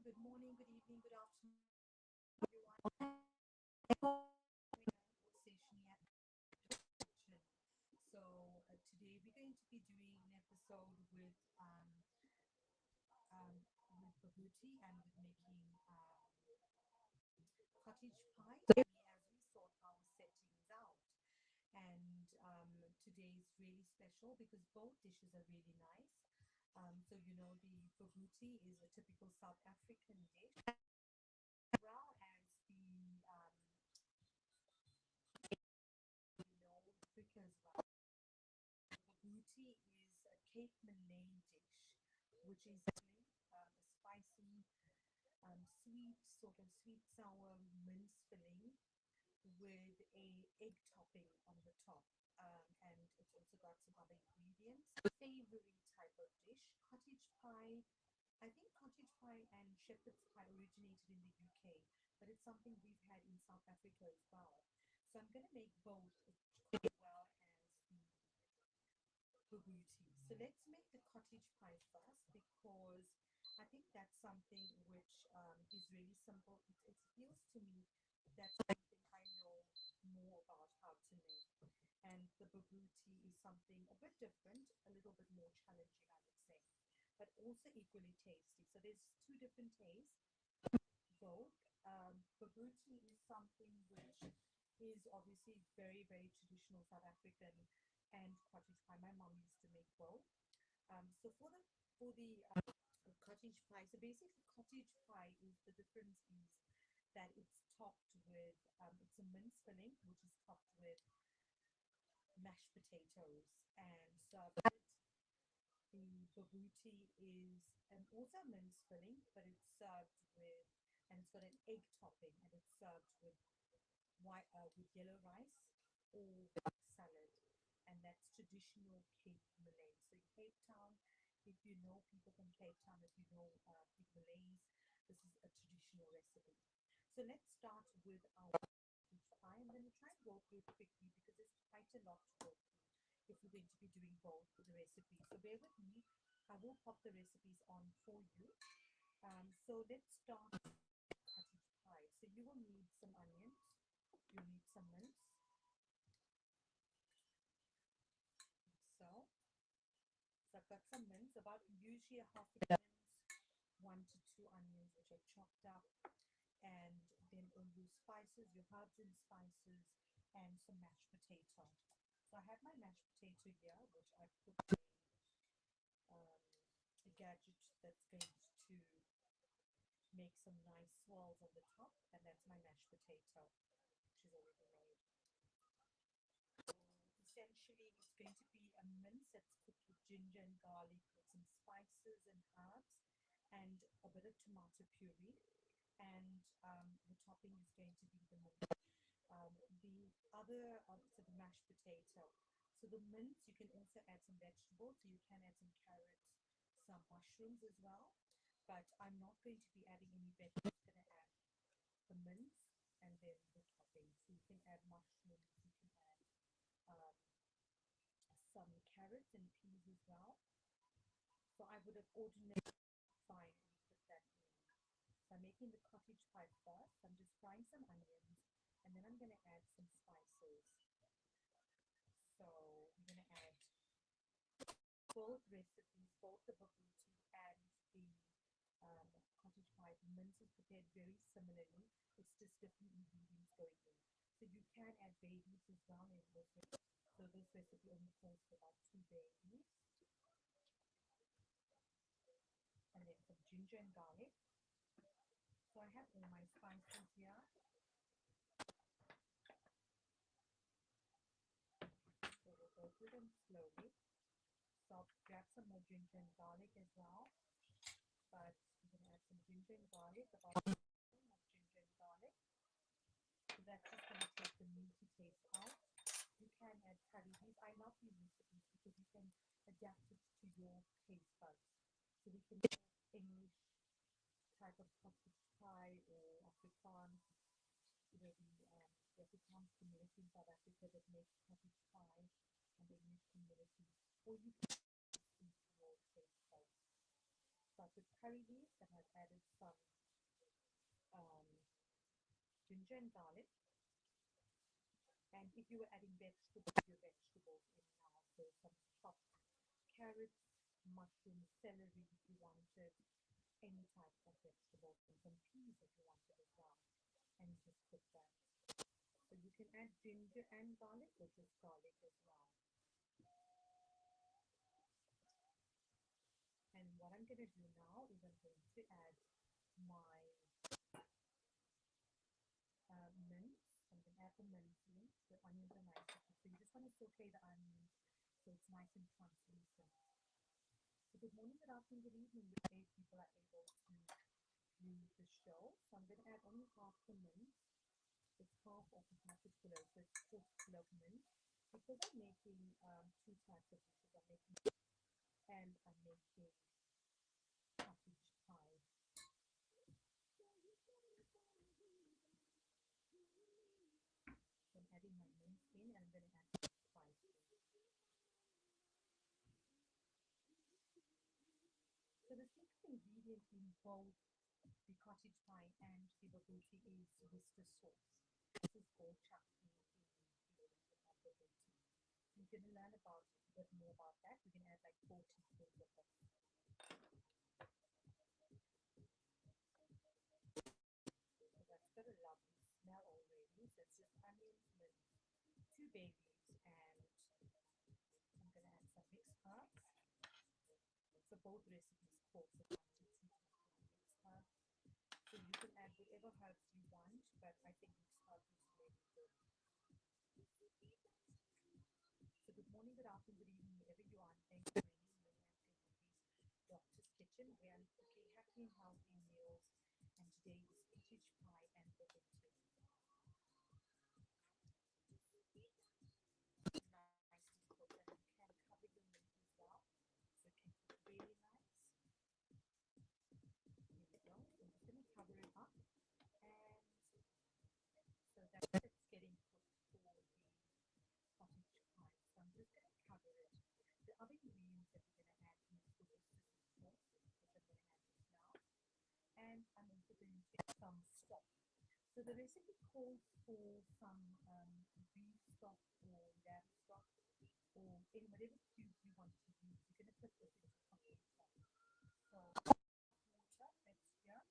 good morning, good evening, good afternoon, everyone. I hope you're enjoying our conversation at kitchen. Today we're going to be doing an episode with Babuti and with making cottage pie as we sort our settings out. And today is really special because both dishes are really nice. The Babuti is a typical South African dish, as well as Africa as well. Babuti is a Cape Malay dish, which is a spicy, sweet, sort of sweet sour mince filling with a egg topping on the top. And it's also got some other ingredients. Savory type of dish. Cottage pie. I think cottage pie and shepherd's pie originated in the UK, but it's something we've had in South Africa as well. So I'm going to make both as well as the Babuti. So let's make the cottage pie first because I think that's something which is really simple. It feels to me that's something I know more about how to make. And the Babuti is something a bit different, a little bit more challenging, I would say, but also equally tasty. So there's two different tastes. Both. Babuti is something which is obviously very, very traditional South African and cottage pie. My mom used to make both. So for the cottage pie, so basically cottage pie is the difference is that it's topped with it's a mince filling which is topped with mashed potatoes and served with the babuti is also a mince filling, but it's served with and it's got an egg topping and it's served with with yellow rice or salad, and that's traditional Cape Malay. So in Cape Town, if you know people from Cape Town, if you know the Malays, this is a traditional recipe. So let's start with our peach pie. I'm going to try and go through it quickly because there's quite a lot to go through if we're going to be doing both the recipes. So bear with me. I will pop the recipes on for you. So let's start with cottage pie. So you will need some onions. You'll need some mince. So, so I've got some mince, about usually a half a onions, 1 to 2 onions, which are chopped up, and then all your spices, your herbs and spices, and some mashed potato. So I have my mashed potato here, which I put um, a gadget that's going to make some nice swirls on the top, and that's my mashed potato, which is already made. Essentially, it's going to be a mince that's cooked with ginger and garlic, with some spices and herbs, and a bit of tomato puree. And the topping is going to be the mince. So the mashed potato. So the mince, you can also add some vegetables. So you can add some carrots, some mushrooms as well. But I'm not going to be adding any vegetables. I'm going to add the mince and then the topping. So you can add mushrooms, you can add um, some carrots and peas as well. So I would have ordinarily fine put that in. So I'm making the cottage pie first. I'm just frying some onions and then I'm going to add some spices. So I'm going to add both recipes, both the babuti and the cottage pie. The mince is prepared very similarly. It's just different ingredients going in. So you can add bay leaves as well in this recipe. So this recipe only calls for about 2 bay leaves. And then some ginger and garlic. So I have all my spices here. So we'll go through them slowly. So I'll grab some more ginger and garlic as well. But I'm going to add some ginger and garlic, about a spoon of ginger and garlic. So that's just going to take the meaty taste out. You can add curry. I love these recipes because you can adapt it to your taste buds. So we can make English type of cottage pie or Afrikaans, the Afrikaans community in South Africa that makes cottage pie, and the English community, or you can eat your taste buds. So with curry leaves, and I've added some um, ginger and garlic. And if you were adding vegetables, your vegetables in now. So some chopped carrots, mushrooms, celery if you wanted, any type of vegetables, and some peas if you wanted as well. And you just put that. So you can add ginger and garlic or just garlic as well. And what I'm going to do now is I'm going to add my mince. I'm going to add the mince in. The onions are nice. So you just want to saute the onions so it's nice and translucent. So good morning, good afternoon, good evening, which day people are able to view the show. So I'm going to add only half the mince. It's half of a half a kilo, so it's quarter kilo of mince. Because I'm making two types of dishes. I'm making and I'm making cottage pie. So I'm adding my mince in, and I'm going to add some spices. So the secret ingredient in both the cottage pie and the baguti is Worcester sauce. This is called chutney in the baguti. You're going to learn about a bit more about that. We're going to add like 4 teaspoons of this. So that's got a lovely smell already. So it's just onions, mince, 2 bay leaves, and I'm going to add some mixed herbs. So both recipes call for 1 to 2 teaspoons of mixed herbs. So you can add whatever herbs you want, but I think mixed herbs is really good. So good morning, good afternoon, good evening, wherever you are. Thanks for joining me at Doctor's Kitchen, where I'm cooking happy and healthy meals. And today is cottage pie and baguette. Nicely cooked, and you can cover your meat as well, so it can cook really nice. Here we go. So I'm just going to cover it up, and so that's it's getting cooked for the cottage pie. So I'm just going to cover it. The other ingredients that we're going to add is the Worcestershire sauce, which I'm going to add just now, and I'm also going to add some stock. So the recipe calls for some beef stock or lamb stock or in whatever cube you want to use. You're going to put this into hot water. So water, that's here.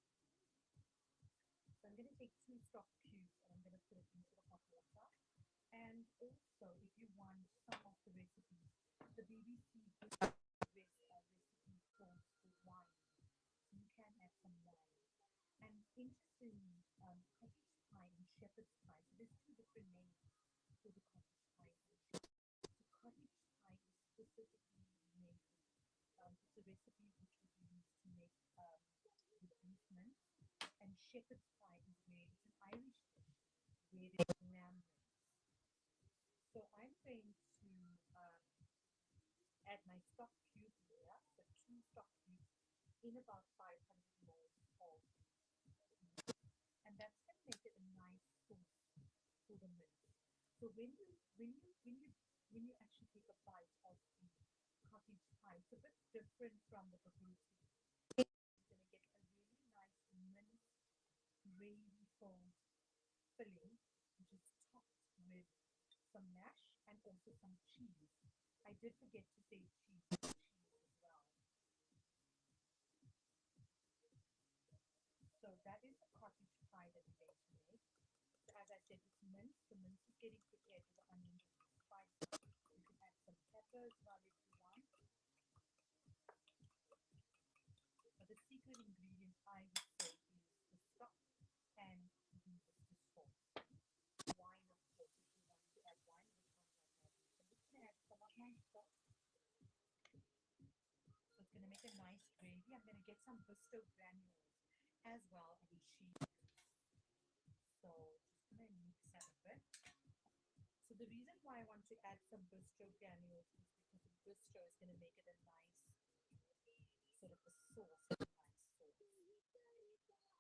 So I'm going to take 2 stock cubes and I'm going to put it into the hot water. And also, if you want some of the recipes, the BBC recipe calls for wine. So you can add some wine. And interestingly, cottage pie and shepherd's pie. So there's 2 different names for the cottage pie and shepherd's pie. So cottage pie is specifically made it's a recipe which would be used to make with beef mince. And shepherd's pie is made, it's an Irish dish where there's lamb mince. So I'm going to add my stock cube here, so 2 stock cubes in about 500 ml of beef, and that's going to make it a nice sauce for the mince. So when you actually take a bite of the cottage pie, it's a bit different from the baguette. You're going to get a really nice mince gravy filled filling, which is topped with some mash and also some cheese. I did forget to say cheese as well. So that is the cottage pie that we're going to make. So as I said, it's mince. The mince is getting prepared with the onions and the spices. You can add some pepper as well if you want. But the secret ingredient, I would say, is the stock and the Worcester sauce. Wine, of course, if you want to add wine, which one like that. So I'm just going to add some of my stock. So it's going to make a nice gravy. I'm going to get some Worcester granules as well and cheese. So just going to mix that a bit. So the reason why I want to add some Worcester granules is because the Worcester is going to make it a nice sort of a sauce, a nice sauce.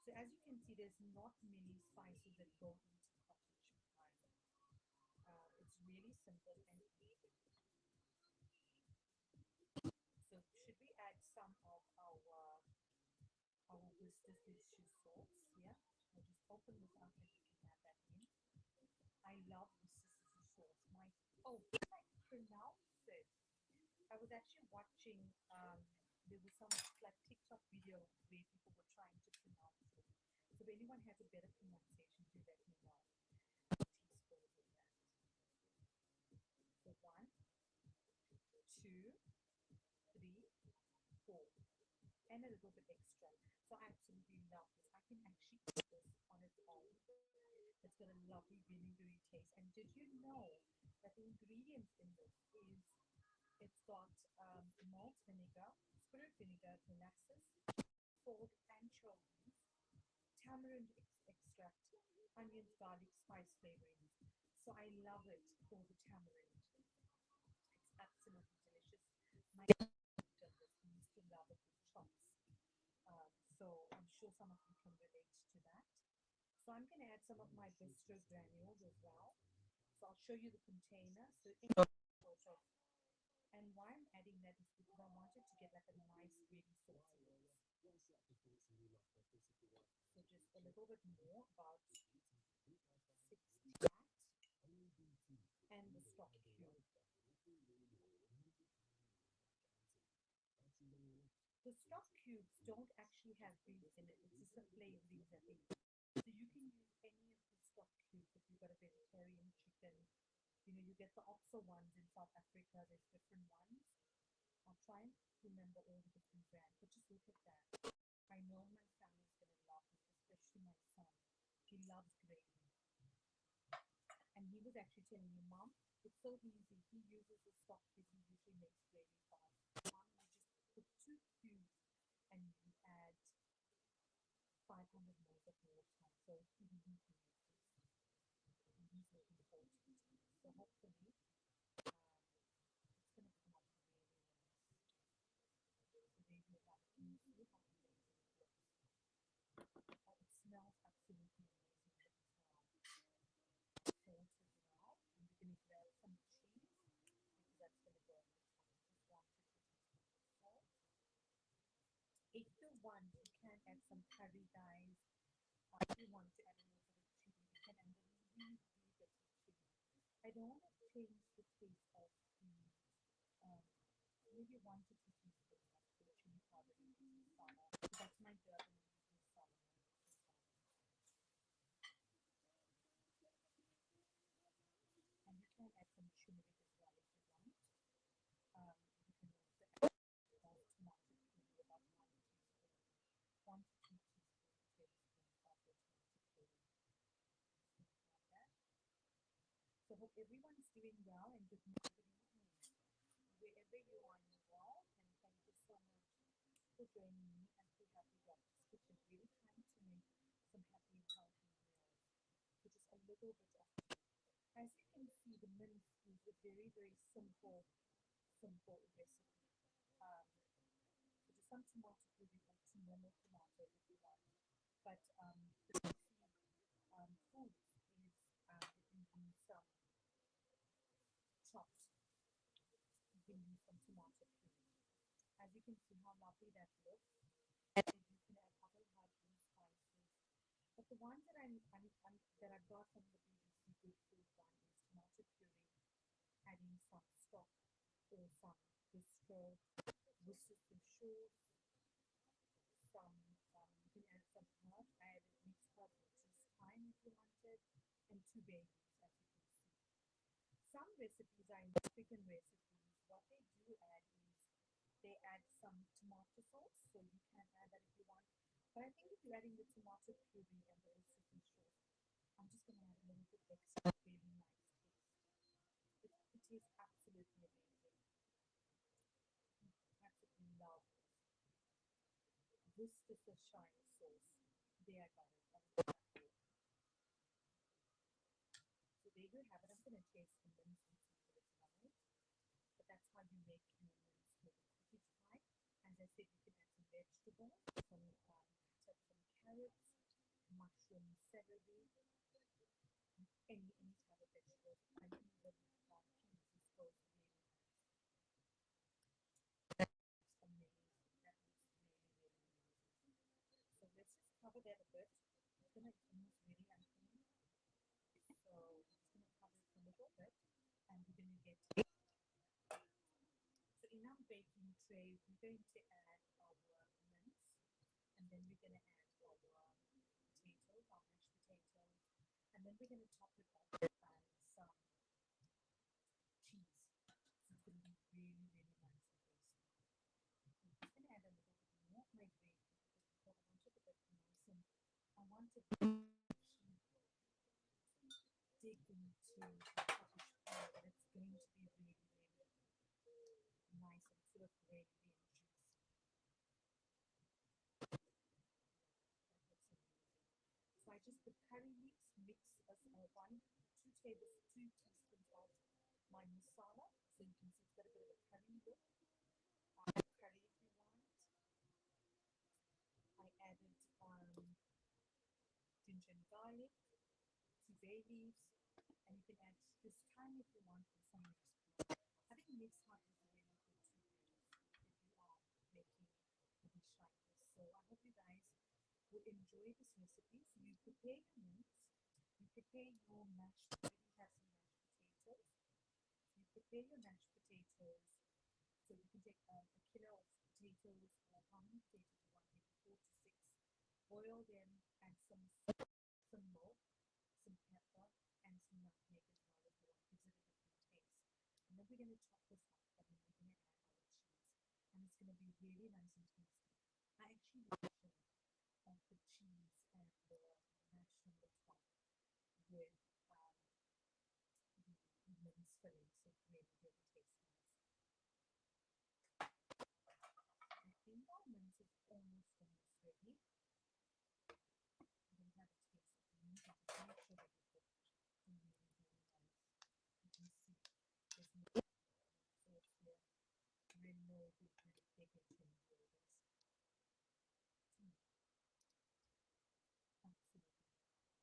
So as you can see, there's not many spices that go into cottage pie. It's really simple and easy. So should we add some of our sauce here. I'll just open this up and you can add that in. I love Worcestershire sauce. Can I pronounce it? I was actually watching, there was some like TikTok video where people were trying to pronounce it. So if anyone has a better pronunciation, do let me know. Teaspoons of that. So one, two, three, four, and a little bit extra. So I absolutely love this. I can actually eat this on its own. It's got a lovely vinegary taste. And did you know that the ingredients in this is it's got malt vinegar, spirit vinegar, molasses, salt, anchovies, tamarind extract, onions, garlic, spice flavorings. So I love it for the tamarind. It's absolutely delicious. My dad done this. He used to love it with chops. So I'm sure some of you can relate to that. So I'm going to add some of my bistro granules as well. So I'll show you the container. So in sort of, and why I'm adding that is because I wanted to get like a nice, really saucy base. So just a little bit more, about 6 that, and the stock cube. The stock cubes don't actually have beef in it. It's just a flavoring that they use. So you can use any of the stock cubes if you've got a vegetarian chicken. You know, you get the OXO ones in South Africa. There's different ones. I'll try and remember all the different brands. But just look at that. I know my family's going to love this, especially my son. He loves gravy. And he was actually telling me, Mom, it's so easy. He uses the stock cube. He usually makes gravy for us. Mom, you just put 2 cubes and you add 500 ml of water. So it's easy to make this. And he's looking forward to it. So hopefully it's going to come out really nice. So there you have it. Can you see how amazing it looks? It smells absolutely amazing as well. Salt as well. And we're going to grab some cheese because that's going to go on the top. Just 1 to 2 teaspoons of salt. If you want, you can add some curry, guys. If you want to add a little bit of chili, you can add a really, really bit of chili. I don't want to change the taste of the maybe 1 to 2 teaspoons of the chili powder in masala. So that's my Durbanese masala. And you can add some turmeric as well if you want. You can also add tomato puree, about 1 teaspoon, 1 to 2 tablespoons of the tomato puree. Like that. So hope everyone's doing well and good evening wherever you are in the world. And thank you so much for joining me at the Happy Doctor's Kitchen. Really trying to make some happy and healthy meals with just a little bit of tea. As you can see, the mince is a very, very simple recipe. So just some tomato puree or normal tomato if you want. But the key foods is you can use some chopped, you can use some tomato puree. As you can see how lovely that looks. And you can add other herbs and spices. But the ones that that I got from the BBC Good Food one is tomato puree, adding some stock or some bistro, Worcestershire sauce, some you can add some herb. I added mixed herb, which is thyme if you wanted, and 2 bay leaves, as you can see. Some recipes are in Mexican recipes. What they do add is they add some tomato sauce, so you can add that if you want. But I think if you're adding the tomato puree and the Worcestershire sauce, I'm just going to add a little bit extra, really nice taste. It tastes absolutely amazing. Absolutely love this. Worcestershire sauce. There I got it. So there you have it. I'm going to taste the mince and see if it's nice. But that's how you make your mince with a cottage pie. As I said, you can add some vegetables, some carrots, mushroom, celery, any type of vegetables, and even peas goes really nice. That looks amazing. That looks really, really amazing. So let's just cover cover that a bit. It's gonna almost very unclean. So I'm just gonna cover it a little bit, and we're gonna get. So in our baking tray, we're going to add our mince, and then we're gonna add our potatoes, our mashed potatoes, and then we're gonna top it off with some cheese. So it's gonna be really, really nice and tasty. I'm just gonna add a little bit more of my gravy because I want it a bit nice and I want it to dig into the cottage pie, but it's going to be really, really nice and full of gravy and juicy. That looks amazing. So I just put curry leaves, mix as 2 teaspoons of my masala. So you can see it's got a bit of a curry look. Add curry if you want. I added ginger and garlic, 2 bay leaves, and you can add this thyme if you want for some mixed fruit. I think mixed hot is really good to use if you are making a dish like this. So I hope you guys will enjoy this recipe. So you prepare your mince, you prepare your mashed, already have some mashed potatoes. You prepare your mashed potatoes. So you can take a kilo of potatoes or how many potatoes you want, maybe 4 to 6. Boil them, add some milk, some pepper, and some nutmeg as well if you want. Gives it a different taste. And then we're going to chop this up, and then we're going to add our cheese, and it's going to be really nice and tasty. I actually version of the cheese and the mash on the top with the mince filling, so it really, really tastes nice. I think our mince is almost ready. I'm going to have a taste of the mince and just make sure that it's cooked really, really nice. You can see there's no sauce here. I know we're really big into enjoy this.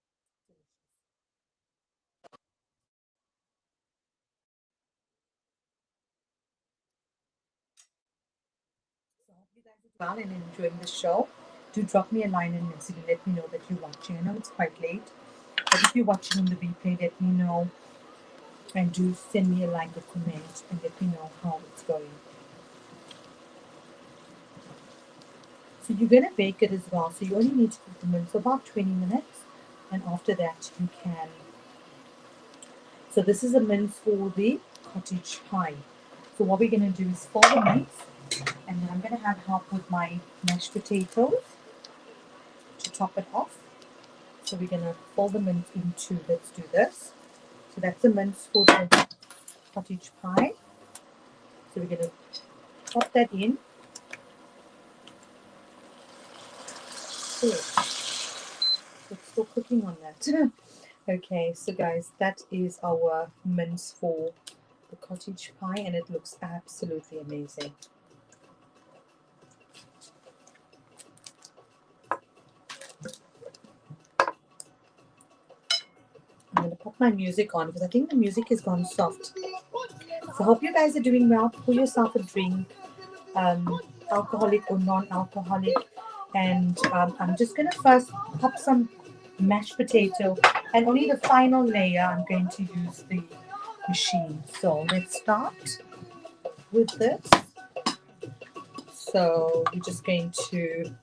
Absolutely delicious. So I hope you guys are doing well and enjoying the show. Do drop me a line and message and let me know that you're watching. I know it's quite late, but if you're watching on the replay, let me know and do send me a like or comment and let me know how it's going. So you're going to bake it as well. So you only need to cook the mince for about 20 minutes, and after that you can. So this is a mince for the cottage pie. So what we're going to do is fold the mince, and then I'm going to have help with my mashed potatoes to top it off. So we're going to fold the mince into, let's do this. So that's the mince for the cottage pie. So we're going to pop that in. Good. It's still cooking on that. Okay, so guys, that is our mince for the cottage pie, and it looks absolutely amazing. I'm going to put my music on because I think the music has gone soft. So I hope you guys are doing well. Pour yourself a drink, alcoholic or non-alcoholic. And I'm just going to first pop some mashed potato, and only the final layer I'm going to use the machine. So let's start with this. So you're just going to,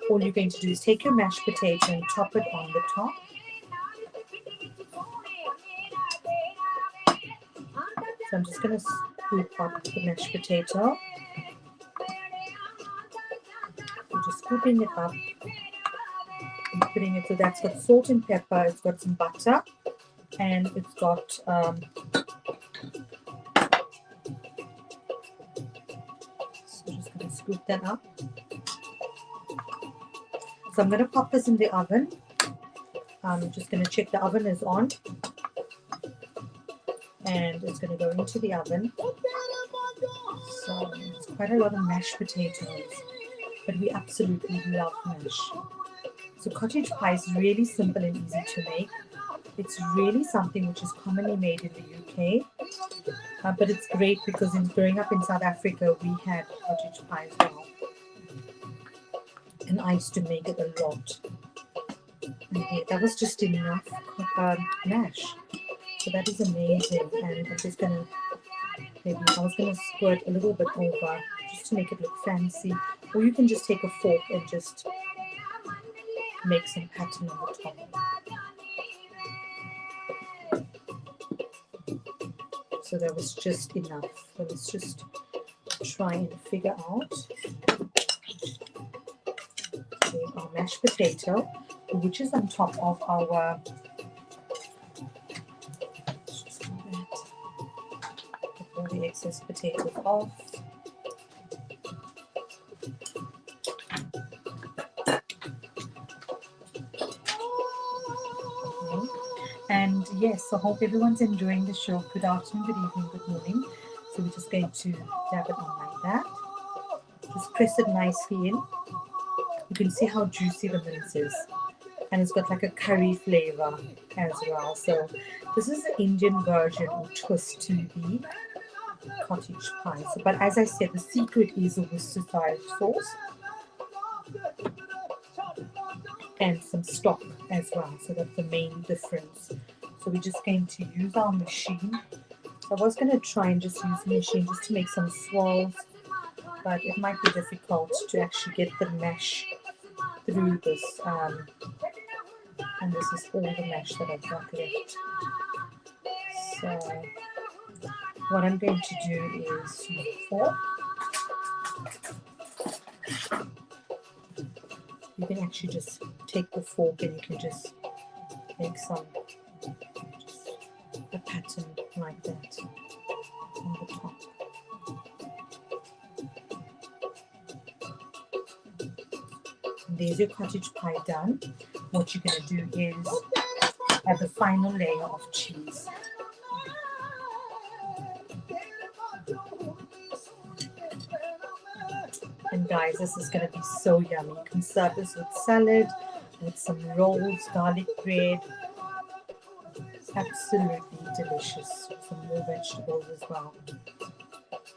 all you're going to do is take your mashed potato and top it on the top. So I'm just going to scoop up the mashed potato. I'm just scooping it up and putting it, so that's got salt and pepper, it's got some butter, and it's got so I'm just going to scoop that up. So I'm going to pop this in the oven. I'm just going to check the oven is on, and it's going to go into the oven. So it's quite a lot of mashed potatoes, but we absolutely love mash. So cottage pie is really simple and easy to make. It's really something which is commonly made in the UK, but it's great because in growing up in South Africa, we had cottage pie as well, and I used to make it a lot. Okay, that was just enough mash. So that is amazing. And I'm just gonna, maybe I was gonna squirt a little bit over just to make it look fancy. Or you can just take a fork and just make some pattern on the top. So that was just enough. So let's just try and figure out our mashed potato, which is on top of our, let's just do that. Get all the excess potatoes off. Okay. And yes, I hope everyone's enjoying the show. Good afternoon, good evening, good morning. So we're just going to dab it on like that. Just press it nicely in. You can see how juicy the mince is. And it's got like a curry flavor as well. So this is the Indian version or twist to the cottage pie. So, but as I said, the secret is a Worcestershire sauce and some stock as well. So that's the main difference. So we're just going to use our machine. I was going to try and just use the machine just to make some swirls, but it might be difficult to actually get the mash through this. And this is all the mash that I've got left. So what I'm going to do is use a fork. You can actually just take the fork and you can just make some, just a pattern like that on the top. And there's your cottage pie done. What you're going to do is add the final layer of cheese. And guys, this is going to be so yummy. You can serve this with salad, with some rolls, garlic bread. Absolutely delicious. Some more vegetables as well.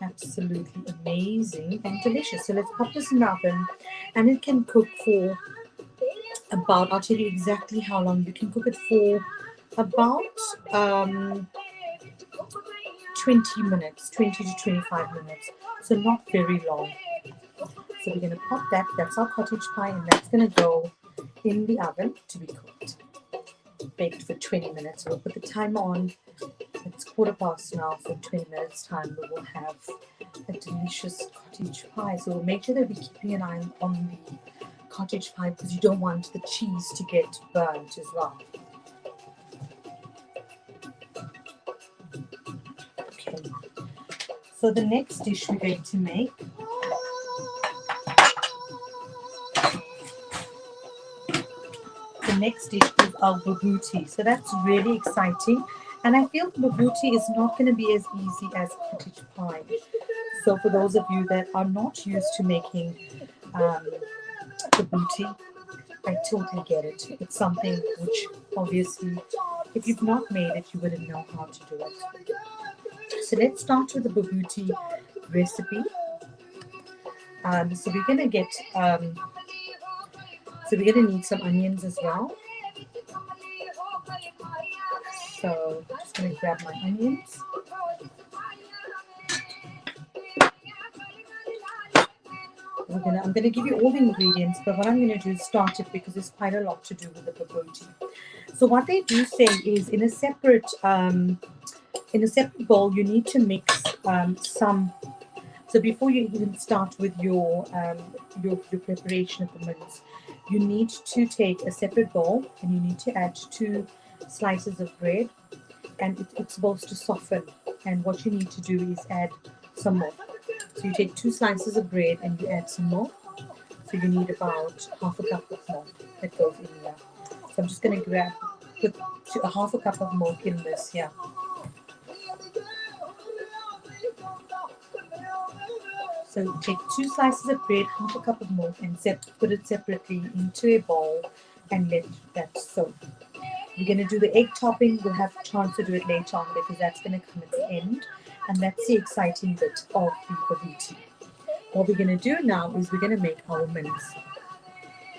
Absolutely amazing and delicious. So let's pop this in the oven, and it can cook for about, I'll tell you exactly how long. You can cook it for about 20 minutes, 20 to 25 minutes. So not very long. So we're going to pop that. That's our cottage pie, and that's going to go in the oven to be cooked. Baked for 20 minutes. We'll put the timer on. It's 1:15 now. For 20 minutes time, we will have a delicious cottage pie. So we'll make sure that we're keeping an eye on the cottage pie because you don't want the cheese to get burnt as well. Okay. So the next dish we're going to make is our bobotie. So that's really exciting. And I feel bobotie is not going to be as easy as cottage pie. So for those of you that are not used to making bobotie, I totally get it. It's something which obviously, if you've not made it, you wouldn't know how to do it. So let's start with the bobotie recipe. So we're going to get, so we're going to need some onions as well. So I'm just going to grab my onions. I'm going to give you all the ingredients, but what I'm going to do is start it because there's quite a lot to do with the bobotie. So what they do say is in a separate bowl, you need to mix some. So before you even start with your preparation of the mince, you need to take a separate bowl and you need to add 2 slices of bread, and it's supposed to soften. And what you need to do is add some more. So you take 2 slices of bread and you add some more. So you need about half a cup of milk that goes in there. So I'm just going to put a half a cup of milk in this here. So take 2 slices of bread, half a cup of milk, and put it separately into a bowl and let that soak. We're going to do the egg topping. We'll have a chance to do it later on because that's going to come at the end. And that's the exciting bit of the bobotie. What we're going to do now is we're going to make our mince.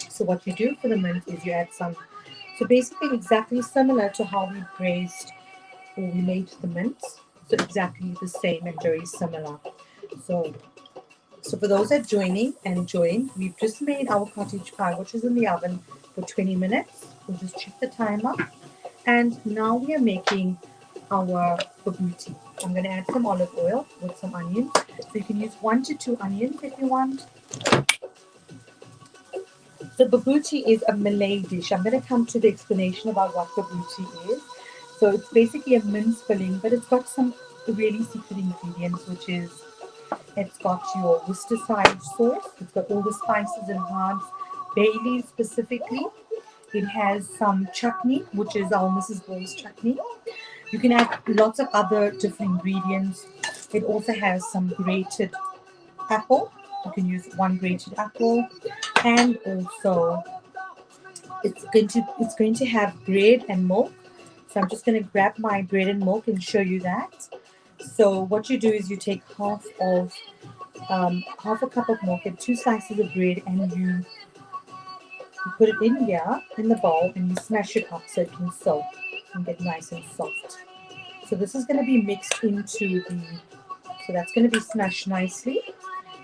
So what you do for the mince is you add some So basically exactly similar to how we braised or we made the mince. So exactly the same and very similar. So so for those that are joining and enjoying, we've just made our cottage pie, which is in the oven for 20 minutes. We'll just check the timer. And now we are making our babuti. I'm going to add some olive oil with some onions. So you can use 1 to 2 onions if you want. So babuti is a Malay dish. I'm going to come to the explanation about what babuti is. So it's basically a mince filling, but it's got some really secret ingredients, which is it's got your Worcestershire sauce. It's got all the spices and herbs, bay leaves specifically. It has some chutney, which is our Mrs. Ball's chutney. You can add lots of other different ingredients. It also has some grated apple. You can use 1 grated apple, and also it's going to have bread and milk. So I'm just going to grab my bread and milk and show you that. So what you do is you take half a cup of milk and 2 slices of bread, and you put it in here in the bowl, and you smash it up so it can soak and get nice and soft. So this is going to be mixed into the, so that's going to be smashed nicely,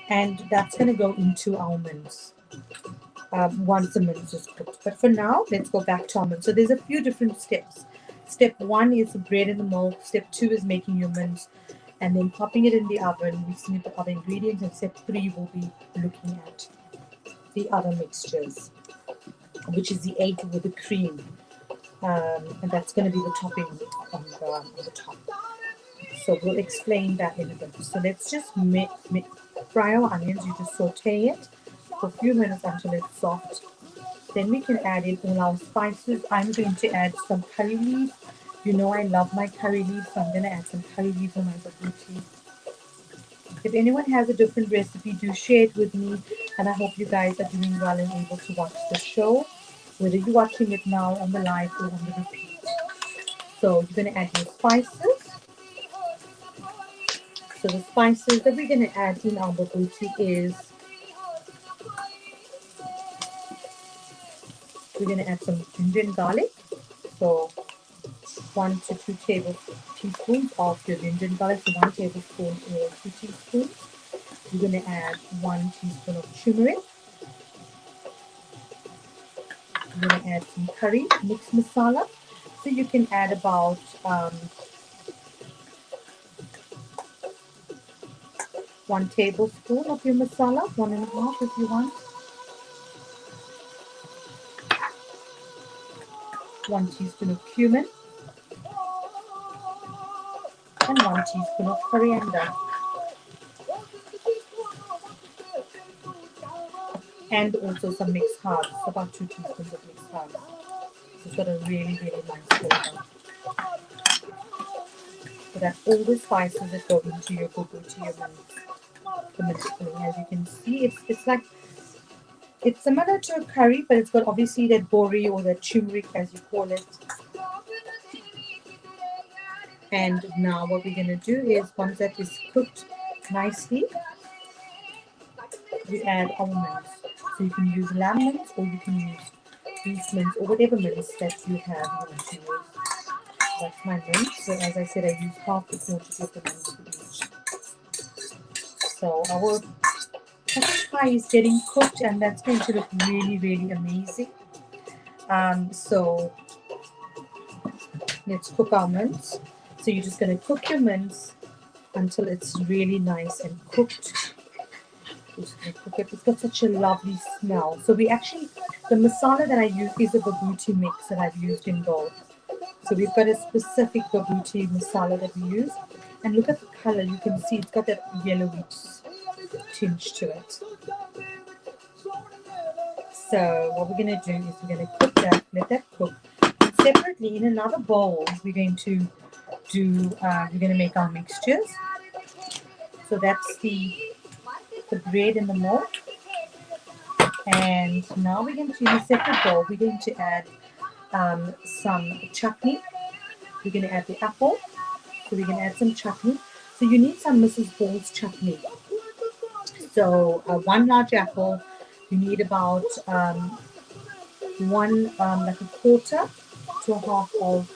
and that's going to go into our mince once the mince is cooked. But for now, let's go back to our mince. So there's a few different steps. Step 1 is the bread and the milk. Step 2 is making your mince and then popping it in the oven, mixing it with other ingredients. And step 3 will be looking at the other mixtures, which is the egg with the cream. And that's going to be the topping on the top. So we'll explain that in a bit. So let's just fry our onions. You just saute it for a few minutes until it's soft. Then we can add in all our spices. I'm going to add some curry leaves. You know I love my curry leaves, so I'm going to add some curry leaves on my babuti. If anyone has a different recipe, do share it with me. And I hope you guys are doing well and able to watch the show, whether you're watching it now on the live or on the repeat. So you're going to add your spices. So the spices that we're going to add in our babuti is, we're going to add some ginger and garlic. So 1 to 2 tablespoons of your ginger and garlic. So 1 tablespoon or 2 teaspoons. You're going to add 1 teaspoon of turmeric. You're going to add some curry mixed masala. So you can add about 1 tablespoon of your masala, 1.5 if you want. 1 teaspoon of cumin and 1 teaspoon of coriander. And also some mixed herbs, about 2 teaspoons of mixed herbs. It's got a really, really nice flavor. So that's all the spices that go into your babuti, your mince filling. As you can see, it's like, it's similar to a curry, but it's got obviously that bori or that turmeric, as you call it. And now what we're going to do is, once that is cooked nicely, we add our mince. So you can use lamb mince, or you can use beef mince, or whatever mince that you have you want to use. That's my mince. So as I said, I use half the quantity of the mince for each. So our cottage pie is getting cooked, and that's going to look really, really amazing. So let's cook our mince. So you're just going to cook your mince until it's really nice and cooked. Just going to cook it. It's got such a lovely smell. So we actually, the masala that I use is a babuti mix that I've used in both. So we've got a specific babuti masala that we use. And look at the color. You can see it's got that yellowy tinge to it. So what we're going to do is we're going to cook that, let that cook. And separately, in another bowl, we're going to make our mixtures. So that's the bread and the milk. And now we're going to, in a separate bowl, we're going to add some chutney. We're going to add the apple. So we're going to add some chutney. So you need some Mrs. Ball's chutney. So 1 large apple. You need about one like a quarter to a half of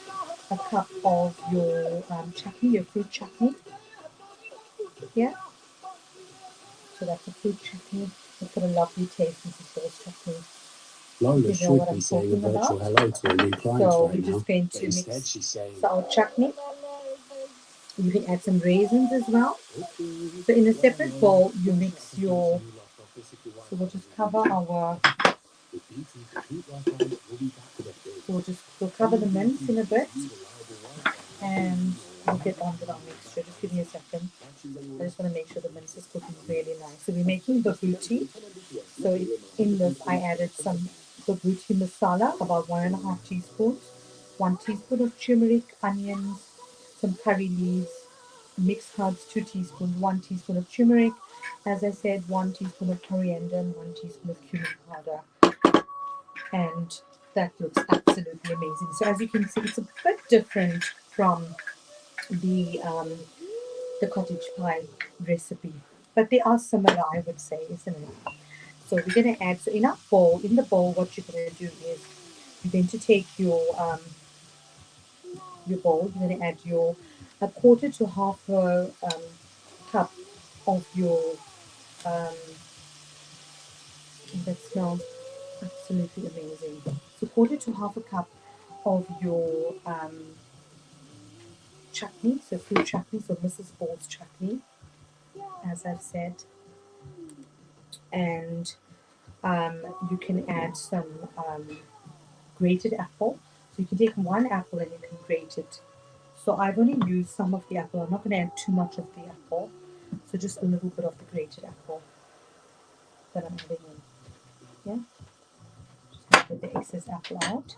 a cup of your chutney, your fruit chutney. Yeah, so that's a fruit chutney. It's got a lovely taste. This is sauce chutney. Lola You know what should I'm be saying a talking virtual about. hello to a new client So right we're now, just going but to instead mix she's saying, our chutney. You can add some raisins as well. okay, So in a well, separate bowl, you don't mix forget to finish your. in your loft office if your So Wi-Fi we'll just doesn't cover reach you. our. With beauty for cheap Wi-Fi, we'll be back with a big We'll cover the mince in a bit, reliable Wi-Fi and we'll or get on with our mixture. Just give me a second. batteries on your I just want to make sure the laptop. mince is cooking really nice. So we're making babuti. So in this, I added some babuti masala, about 1.5 teaspoons, 1 teaspoon of turmeric, onions, some curry leaves, mixed herbs, 2 teaspoons, 1 teaspoon of turmeric, as I said, 1 teaspoon of coriander, and 1 teaspoon of cumin powder. And that looks absolutely amazing. So as you can see, it's a bit different from the cottage pie recipe, but they are similar, I would say, isn't it? So we're going to add, so in our bowl, in the bowl, what you're going to do is you're going to take your bowl, you're going to add your a quarter to half a cup of your, um, that smells absolutely amazing. So quarter to half a cup of your chutney, so fruit chutney, so Mrs. Paul's chutney, as I've said, and um, you can add some grated apple. So you can take one apple and you can grate it. So I've only used some of the apple. I'm not going to add too much of the apple. So just a little bit of the grated apple that I'm adding in. Yeah, just get the excess apple out.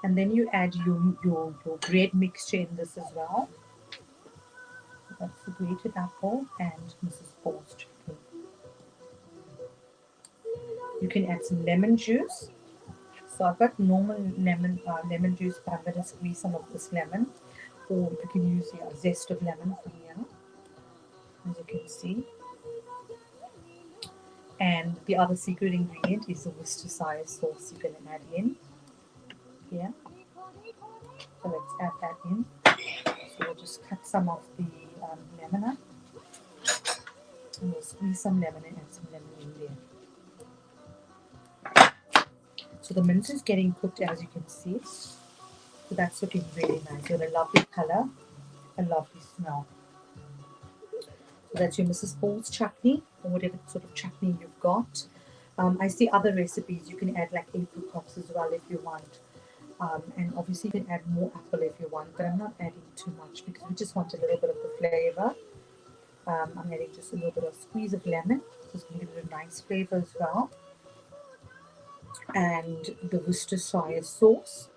And then you add your bread mixture in this as well. That's the grated apple and Mrs. Paul's chutney. You can add some lemon juice. So I've got normal lemon juice, but I'm going to squeeze some of this lemon, or you can use the zest of lemon from here, as you can see. And the other secret ingredient is the Worcestershire sauce you're going to add in. Yeah, so let's add that in. So we'll just cut some of the lemon up, and we'll squeeze some lemon and add some lemon in there. So the mince is getting cooked, as you can see. So that's looking really nice. You have a lovely color, a lovely smell. So that's your Mrs. Paul's chutney, or whatever sort of chutney you've got. I see other recipes. You can add like apricots as well if you want. And obviously you can add more apple if you want, but I'm not adding too much because we just want a little bit of the flavor. I'm adding just a little bit of squeeze of lemon, so it's going to give it a nice flavor as well. And the Worcestershire sauce.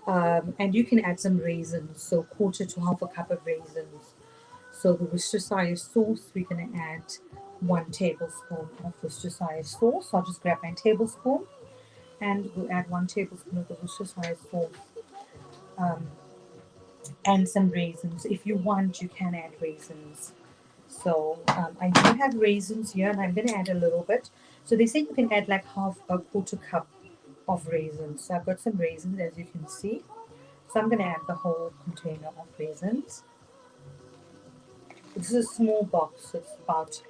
And you can add some raisins, so quarter to half a cup of raisins. So the Worcestershire sauce, we're going to add 1 tablespoon of Worcestershire sauce. I'll just grab my tablespoon and we'll add 1 tablespoon of the Worcestershire sauce and some raisins. If you want, you can add raisins. So I do have raisins here and I'm going to add a little bit. So they say you can add like half a quarter cup of raisins. So I've got some raisins, as you can see. So I'm going to add the whole container of raisins. This is a small box, so it's about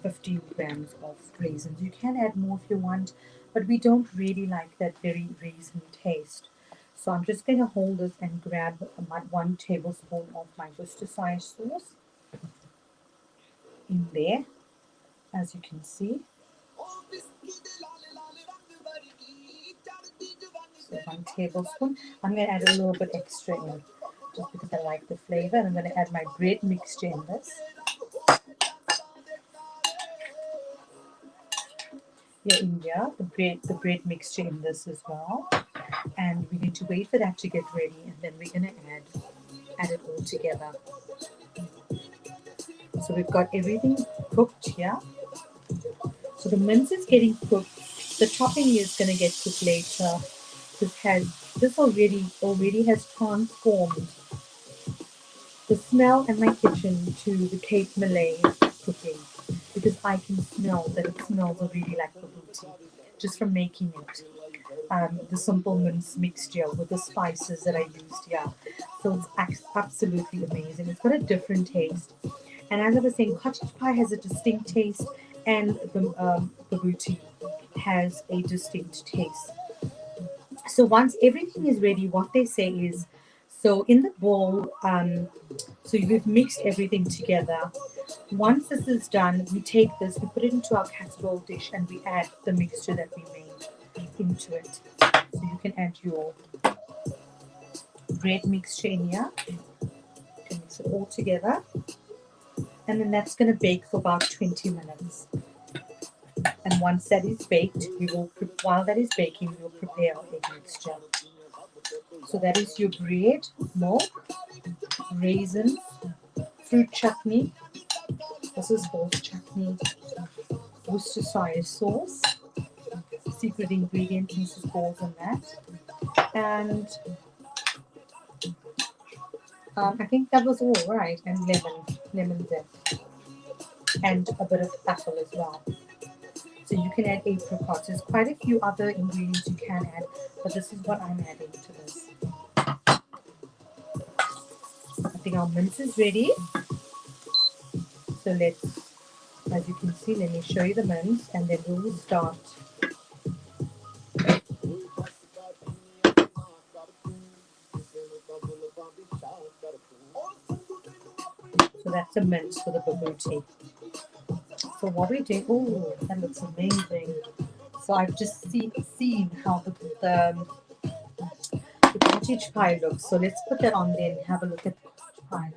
15 grams of raisins. You can add more if you want, but we don't really like that very raisin taste. So I'm just going to hold this and grab my 1 tablespoon of my Worcestershire sauce in there, as you can see. So 1 tablespoon. I'm going to add a little bit extra in just because I like the flavor. And I'm going to add my bread mixture in this. Yeah, India, the bread mixture in this as well. And we need to wait for that to get ready, and then we're going to add it all together. So we've got everything cooked here. So the mince is getting cooked. The topping is going to get cooked later. This already has transformed the smell in my kitchen to the cake Malay cooking, because I can smell that it smells already like babuti just from making it. the simple mince mixture with the spices that I used here. So it's absolutely amazing. It's got a different taste. And as I was saying, cottage pie has a distinct taste, and the booty has a distinct taste. So once everything is ready, what they say is, so in the bowl, so you've mixed everything together. Once this is done, we take this, we put it into our casserole dish, and we add the mixture that we made into it. So you can add your bread mixture in here. You can mix it all together, and then that's going to bake for about 20 minutes. And once that is baked, we will, while that is baking, we will prepare our egg mixture. So that is your bread, milk, raisins, fruit chutney. This is horse chutney, Worcestershire sauce, secret ingredient, Mrs. Balls on that. And I think that was all right. And lemon zest, and a bit of apple as well. So you can add apricots. There's quite a few other ingredients you can add, but this is what I'm adding to this. I think our mince is ready. So let's, as you can see, let me show you the mince, and then we will start. So that's a mince for the babuti. So what we do, oh, that looks amazing. So I've just seen how the cottage pie looks. So let's put that on there and have a look at the cottage pie.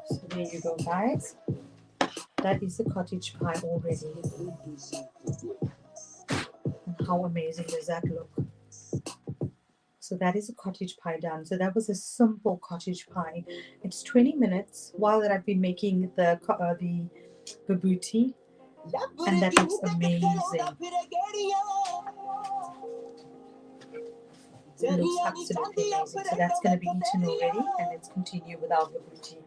So there you go, guys. That is the cottage pie already. And how amazing does that look? So that is a cottage pie done. So that was a simple cottage pie. It's 20 minutes while that I've been making the babuti, and that looks amazing. It looks absolutely amazing. So that's going to be eaten already, and let's continue with our babuti.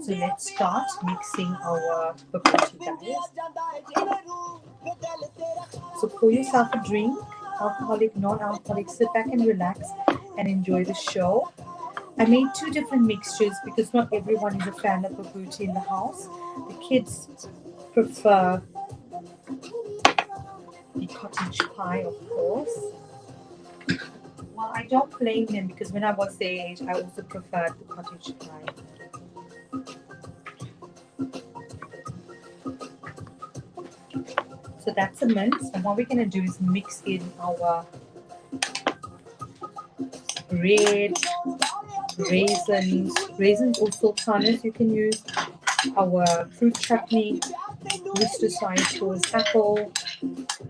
So let's start mixing our babuti, guys. So pour yourself a drink, alcoholic, non-alcoholic, sit back and relax and enjoy the show. I made two different mixtures because not everyone is a fan of babuti in the house. The kids prefer the cottage pie, of course. Well, I don't blame them because when I was their age, I also preferred the cottage pie. So that's a mince, and what we're going to do is mix in our bread, raisins or sultanas you can use, our fruit chutney, Worcestershire sauce, apple,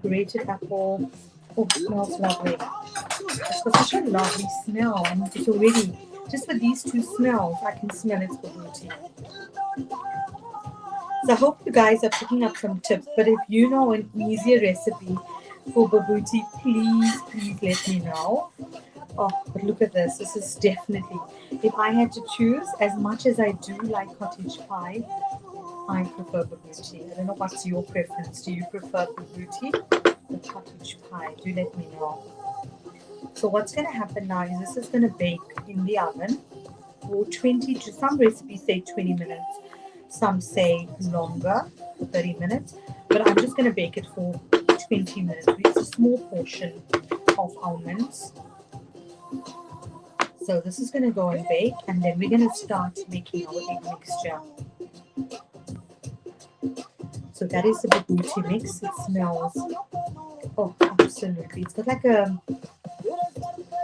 grated apple. Oh, it smells lovely. It's got such a lovely smell, and it's already, just with these two smells, I can smell its babuti. So I hope you guys are picking up some tips, but if you know an easier recipe for babuti, please let me know. Oh, but look at this. This is definitely, if I had to choose, as much as I do like cottage pie, I prefer babuti. I don't know what's your preference. Do you prefer babuti or cottage pie? Do let me know. So what's going to happen now is this is going to bake in the oven for 20 to, some recipes say 20 minutes, some say longer, 30 minutes, but I'm just going to bake it for 20 minutes. It's a small portion of almonds. So this is going to go and bake, and then we're going to start making our egg mixture. So that is the babuti mix. It smells, oh, absolutely. It's got like a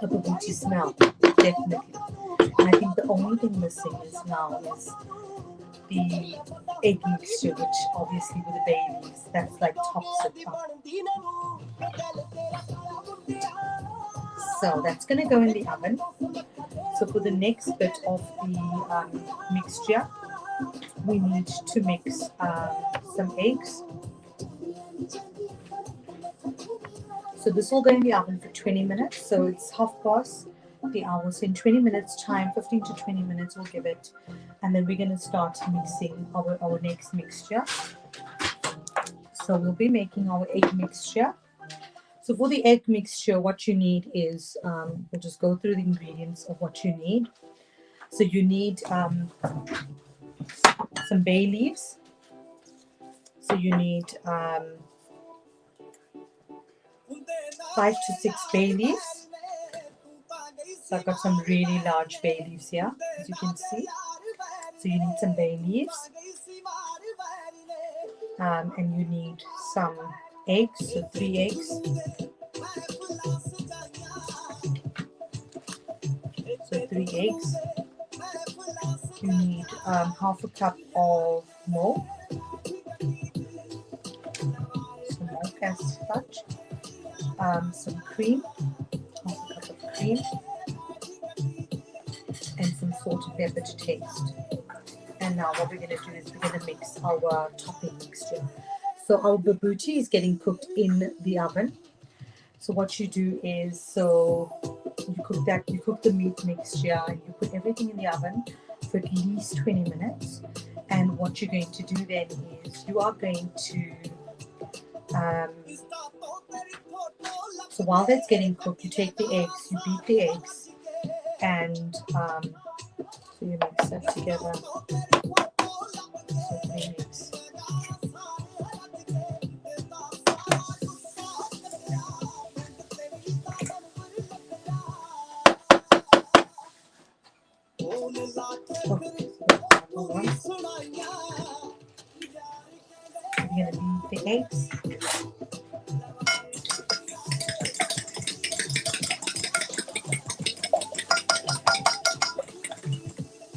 babuti smell, definitely. And I think the only thing missing is now is the egg mixture, which obviously with the babies, that's like tops it up. So that's going to go in the oven. So for the next bit of the mixture, we need to mix some eggs. So this will go in the oven for 20 minutes. So it's half past the hour. So in 20 minutes time, 15 to 20 minutes we'll give it. And then we're going to start mixing our next mixture. So we'll be making our egg mixture. So for the egg mixture, what you need is, we'll just go through the ingredients of what you need. So you need some bay leaves. So you need 5 to 6 bay leaves. So I've got some really large bay leaves here, as you can see. So you need some bay leaves. And you need some eggs, so 3 eggs. So 3 eggs. You need half a cup of milk. Some milk as such. Some cream, half a cup of cream. And some salt and pepper to taste. And now what we're going to do is we're going to mix our topping mixture. So our babuti is getting cooked in the oven. So what you do is, so you cook the meat mixture, you put everything in the oven for at least 20 minutes. And what you're going to do then is you are going to, so while that's getting cooked, you take the eggs, you beat the eggs, and so you mix that together. So 3 eggs. You're going to beat the eggs.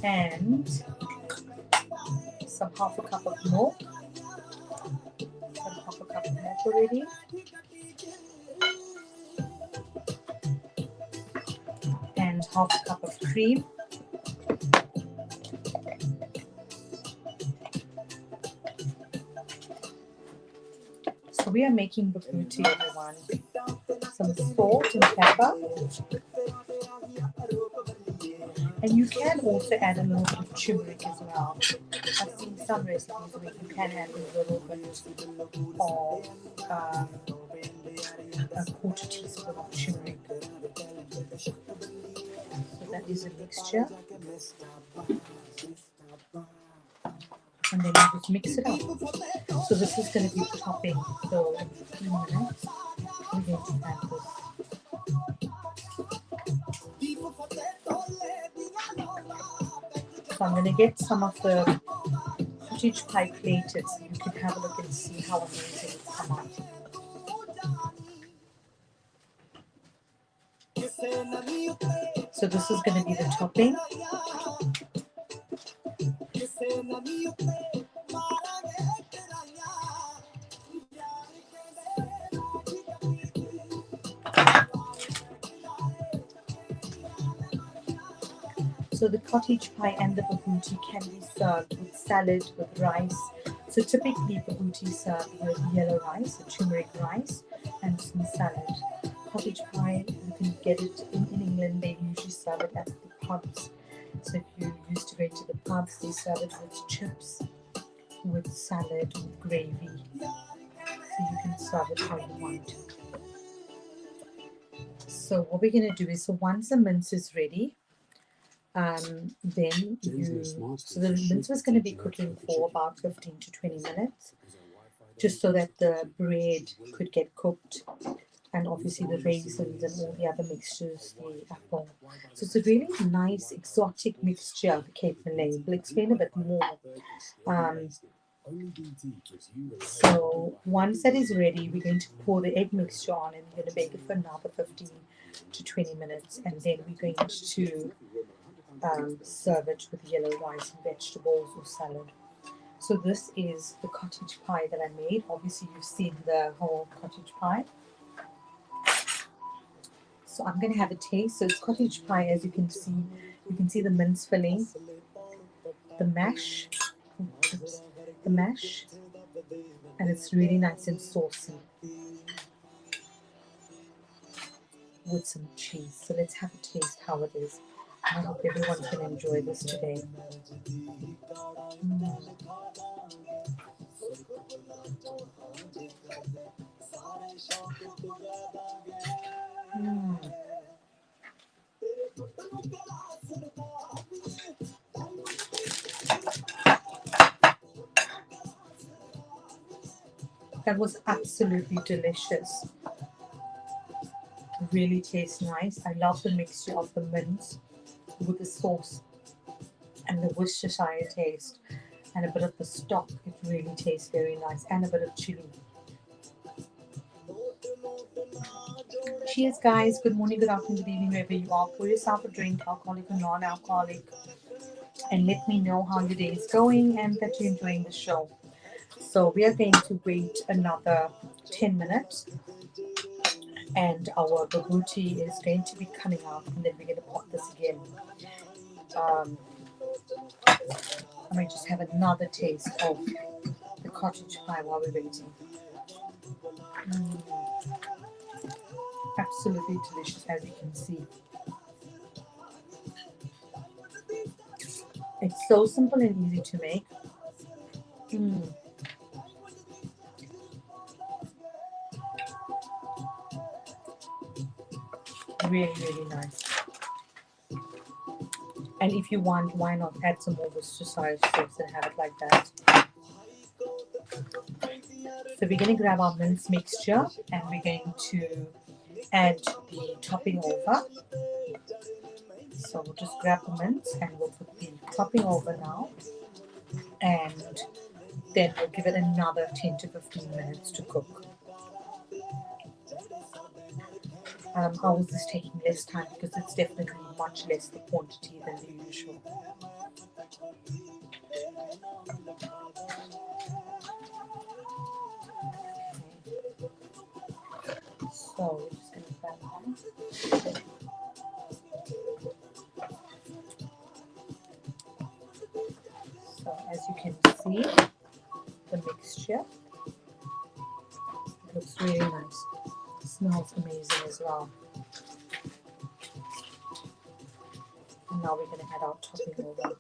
And some half a cup of milk. Some half a cup of milk already. And half a cup of cream. So we are making babuti, everyone. Some salt and pepper. And you can also add a little bit of turmeric as well. I've seen some recipes where you can add a little bit of a quarter teaspoon of turmeric. So that is a mixture. And then you just mix it up. So this is going to be topping. So in 15 minutes, we're going to add this. So I'm going to get some of the cottage pie plated so you can have a look and see how amazing it's come out. So this is going to be the topping. So the cottage pie and the babuti can be served with salad, with rice. So typically babuti is served with yellow rice, so turmeric rice, and some salad. Cottage pie, you can get it in England, they usually serve it at the pubs. So if you used to go to the pubs, they serve it with chips, with salad, with gravy. So you can serve it how you want. So what we're going to do is, so once the mince is ready, then so the mince was going to be cooking for about 15 to 20 minutes, just so that the bread could get cooked, and obviously the raisins and all the other mixtures, the apple. So it's a really nice exotic mixture, the Cape Malay. We'll explain a bit more. So once that is ready, we're going to pour the egg mixture on, and we're going to bake it for another 15 to 20 minutes, and then we're going to serve it with yellow rice and vegetables or salad. So this is the cottage pie that I made. Obviously you've seen the whole cottage pie. So I'm going to have a taste. So it's cottage pie, as you can see. You can see the mince filling, the mash, oops, the mash, and it's really nice and saucy with some cheese. So let's have a taste how it is. I hope everyone can enjoy this today. Mm. That was absolutely delicious. Really tastes nice. I love the mixture of the mince with the sauce and the Worcestershire taste and a bit of the stock. It really tastes very nice, and a bit of chili. Cheers, guys. Good morning, good afternoon, good evening, wherever you are. Pour yourself a drink, alcoholic or non-alcoholic, and let me know how your day is going and that you're enjoying the show. So we are going to wait another 10 minutes, and our babuti is going to be coming out, and then we're going to pop this again. I might just have another taste of the cottage pie while we're waiting. Absolutely delicious, as you can see. It's so simple and easy to make. Really, really nice. And if you want, why not add some more Worcestershire sauce and have it like that? So we're going to grab our mince mixture and we're going to add the topping over. So we'll just grab the mince and we'll put the topping over now. And then we'll give it another 10 to 15 minutes to cook. Ours is taking less time because it's definitely much less the quantity than the usual. So we're just going to grab that. So as you can see, the mixture, it looks really nice. It smells amazing as well. And now we're going to add our topping over.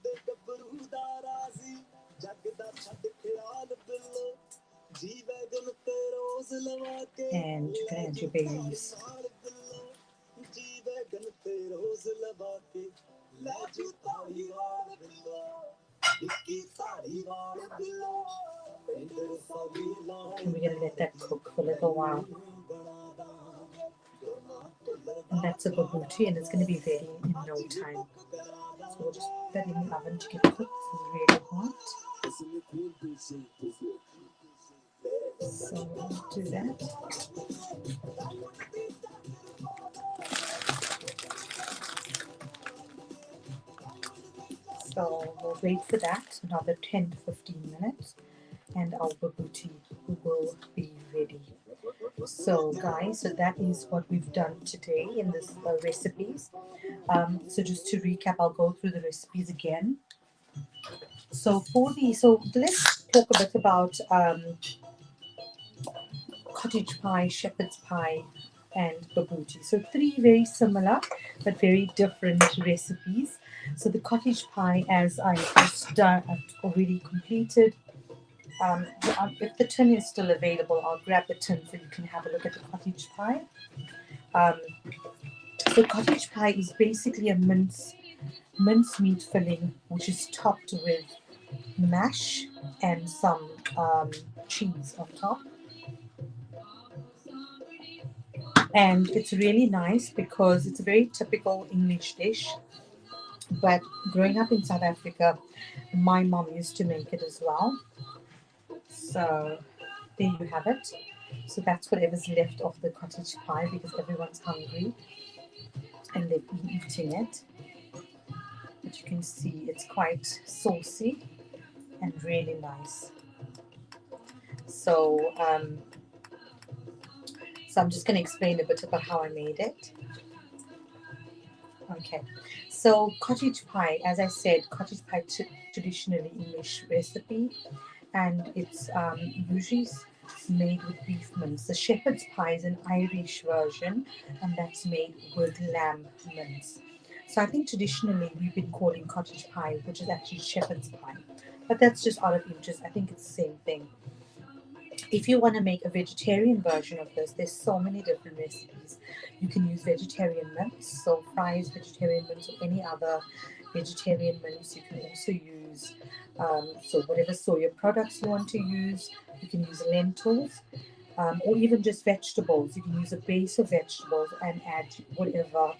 And you can add your bay leaves. And we're going to let that cook for a little while. And that's a babuti, and it's going to be ready in no time. So we'll just put that in the oven to get cooked. It's really hot. So we'll do that. So we'll wait for that another 10 to 15 minutes and our babuti will be ready. So guys, so that is what we've done today in this recipes. So just to recap, I'll go through the recipes again. So let's talk a bit about cottage pie, shepherd's pie, and babuti. So three very similar but very different recipes. So the cottage pie, as I've already completed. If the tin is still available, I'll grab the tin so you can have a look at the cottage pie. So cottage pie is basically a mincemeat filling, which is topped with mash and some cheese on top. And it's really nice because it's a very typical English dish. But growing up in South Africa, my mom used to make it as well. So there you have it. So that's whatever's left of the cottage pie because everyone's hungry and they've been eating it. But you can see it's quite saucy and really nice. So, so I'm just going to explain a bit about how I made it. Okay, So cottage pie, as I said, cottage pie traditionally English recipe, and it's usually made with beef mince. The shepherd's pie is an Irish version, and that's made with lamb mince. So I think traditionally we've been calling cottage pie, which is actually shepherd's pie, but that's just out of interest. I think it's the same thing. If you want to make a vegetarian version of this, there's so many different recipes. You can use vegetarian mince, so fries, vegetarian mince, or any other vegetarian mince. You can also use so whatever soya products you want to use. You can use lentils, or even just vegetables. You can use a base of vegetables and add whatever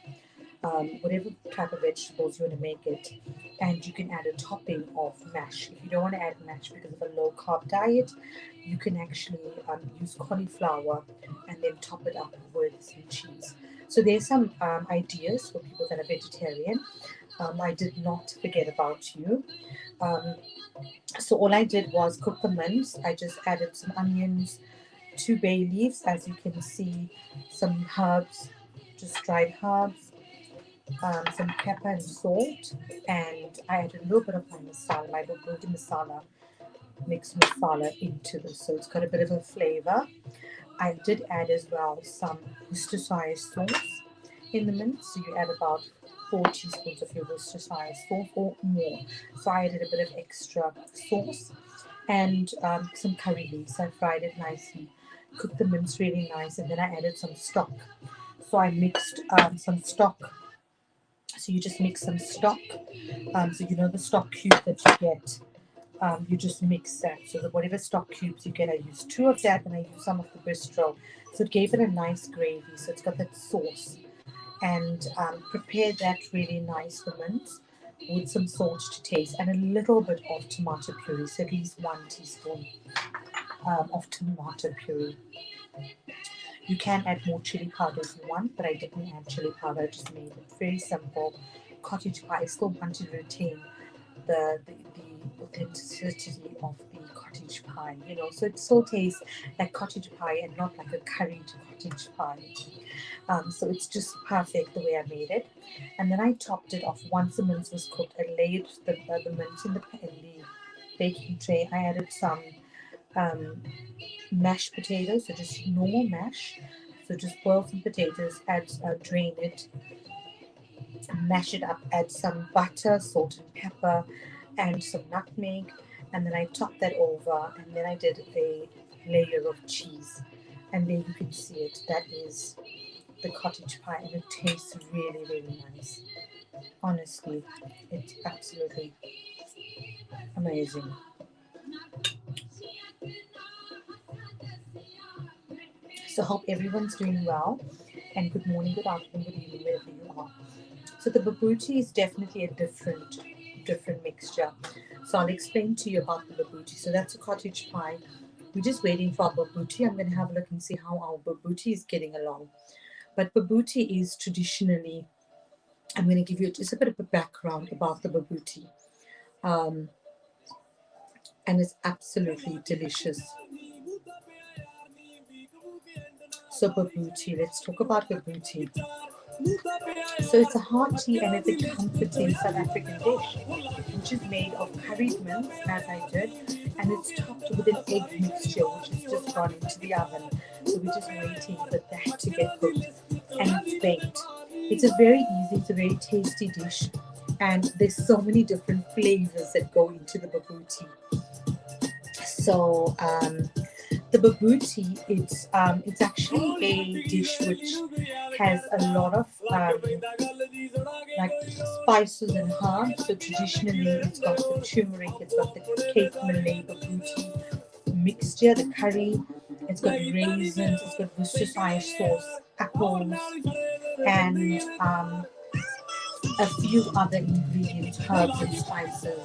type of vegetables you want to make it. And you can add a topping of mash. If you don't want to add mash because of a low carb diet, you can actually use cauliflower and then top it up with some cheese. So there's some ideas for people that are vegetarian. I did not forget about you. Um, so all I did was cook the mince. I just added some onions, 2 bay leaves, as you can see, some herbs, just dried herbs, some pepper and salt, and I added a little bit of my masala, my bulgogi masala, mixed masala into this, so it's got a bit of a flavor. I did add as well some Worcestershire sauce in the mince, so you add about 4 teaspoons of your Worcestershire sauce or more. So I added a bit of extra sauce and some curry leaves. I fried it nicely, cooked the mince really nice, and then I added some stock. So I mixed some stock. So you just mix some stock. So you know the stock cube that you get. You just mix that. So that whatever stock cubes you get, I used 2 of that, and I used some of the bistro. So it gave it a nice gravy. So it's got that sauce, and prepare that really nice the mince with some salt to taste and a little bit of tomato puree. So at least 1 teaspoon of tomato puree. You can add more chili powder if you want, but I didn't add chili powder. I just made it very simple. Cottage pie. I still wanted to retain the authenticity of the cottage pie, so it still tastes like cottage pie and not like a curried cottage pie. So it's just perfect the way I made it. And then I topped it off once the mince was cooked. I laid the mince in the baking tray. I added some um, mashed potatoes, so just normal mash. So just boil some potatoes, drain it, mash it up, add some butter, salt and pepper, and some nutmeg, and then I topped that over, and then I did a layer of cheese, and there you can see it. That is the cottage pie, and it tastes really, really nice. Honestly, it's absolutely amazing. So hope everyone's doing well, and good morning, good afternoon, good evening, wherever you are. So the babuti is definitely a different mixture. So I'll explain to you about the babuti. So that's a cottage pie. We're just waiting for our babuti. I'm going to have a look and see how our babuti is getting along. But babuti is traditionally, I'm going to give you just a bit of a background about the babuti. Um, and it's absolutely delicious. So babuti, let's talk about babuti. So it's a hearty and it's a comforting South African dish, which is made of curried mince, as I did, and it's topped with an egg mixture, which has just gone into the oven. So we're just waiting for that to get cooked, and it's baked. It's a very easy, it's a very tasty dish, and there's so many different flavors that go into the babuti. So the babuti, it's actually a dish which has a lot of like spices and herbs. So traditionally, it's got the turmeric, it's got the Cape Malay babuti mixture, the curry. It's got raisins, it's got Worcestershire sauce, apples, and a few other ingredients, herbs and spices,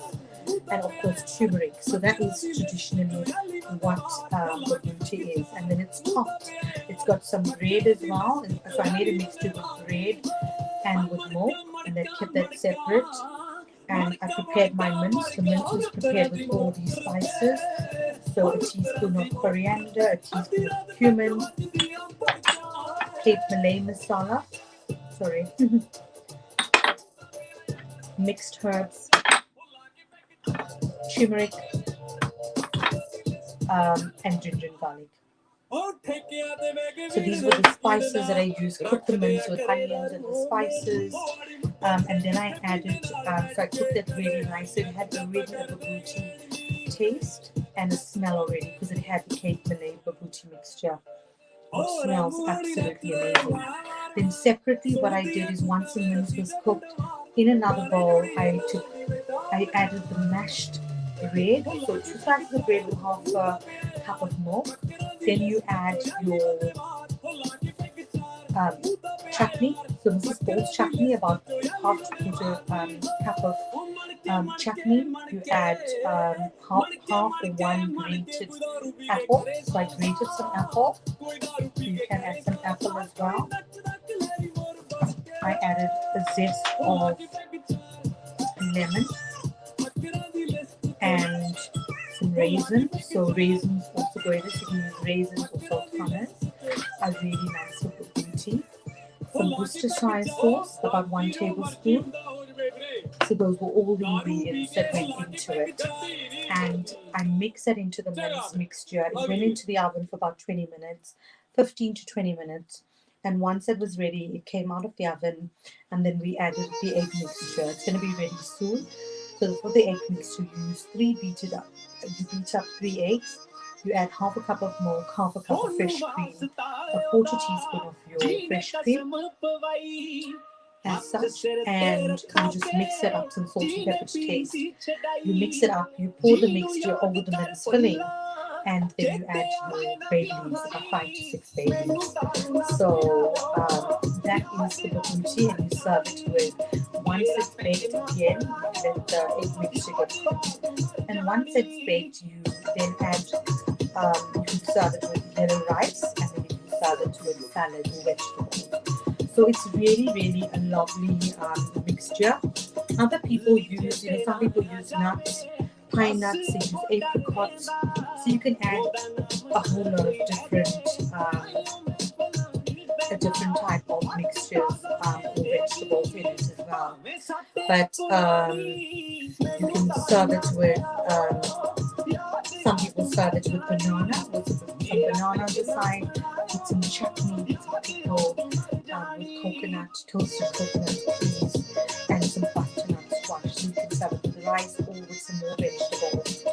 and of course turmeric. So that is traditionally what babuti is. And then it's topped. It's got some bread as well. And so I made a mixture with bread and with milk, and I kept that separate. And I prepared my mince. The mince was prepared with all these spices. So a teaspoon of coriander, a teaspoon of cumin, Cape Malay masala. Sorry. mixed herbs, turmeric, and ginger and garlic. So these were the spices that I used. Cooked the mince with onions and the spices, and then I added. So I cooked that really nice. So it had already a babuti taste and a smell already because it had the cake Malay babuti mixture, which smells absolutely amazing. Then separately, what I did is once the mince was cooked, in another bowl, I added the mashed bread. So 2 slices of bread with half a cup of milk. Then you add your chutney. So this is Paul's chutney, about half to quarter cup of chutney. You add half or one grated apple. So I grated some apple. You can add some apple as well. I added a zest of lemon and some raisins. So raisins also grated. So you can use raisins or sultanas are really nice with the beauty. Some Worcestershire sauce, about 1 tablespoon. So those were all the ingredients that went into it. And I mixed that into the mince mixture. It went into the oven for about 20 minutes, 15 to 20 minutes. And once it was ready, it came out of the oven, and then we added the egg mixture. It's going to be ready soon. So for the egg mixture, you use you beat up 3 eggs. You add half a cup of milk, half a cup of fresh cream, a quarter teaspoon of your fresh cream, as such, and you just mix it up, some salt and pepper to taste. You mix it up, you pour the mixture over the mince filling, and then you add your bay leaves, about 5 to 6 bay leaves. So that is the babuti, and you serve it with, once it's baked again, you let the egg mixture get cooked, and once it's baked, you then add, you can serve it with yellow rice, and then you can serve it with salad or vegetables. So it's really, really a lovely mixture. Other people use, some people use nuts, pine nuts, they use apricots. So you can add a whole lot of a different type of mixtures or vegetables in it as well. But you can serve it with, some people serve it with banana, with some banana on the side, with some chutney, with some pickle, with coconut, toasted coconut cheese, and some butternut squash. So you can serve it with rice or with some more vegetables.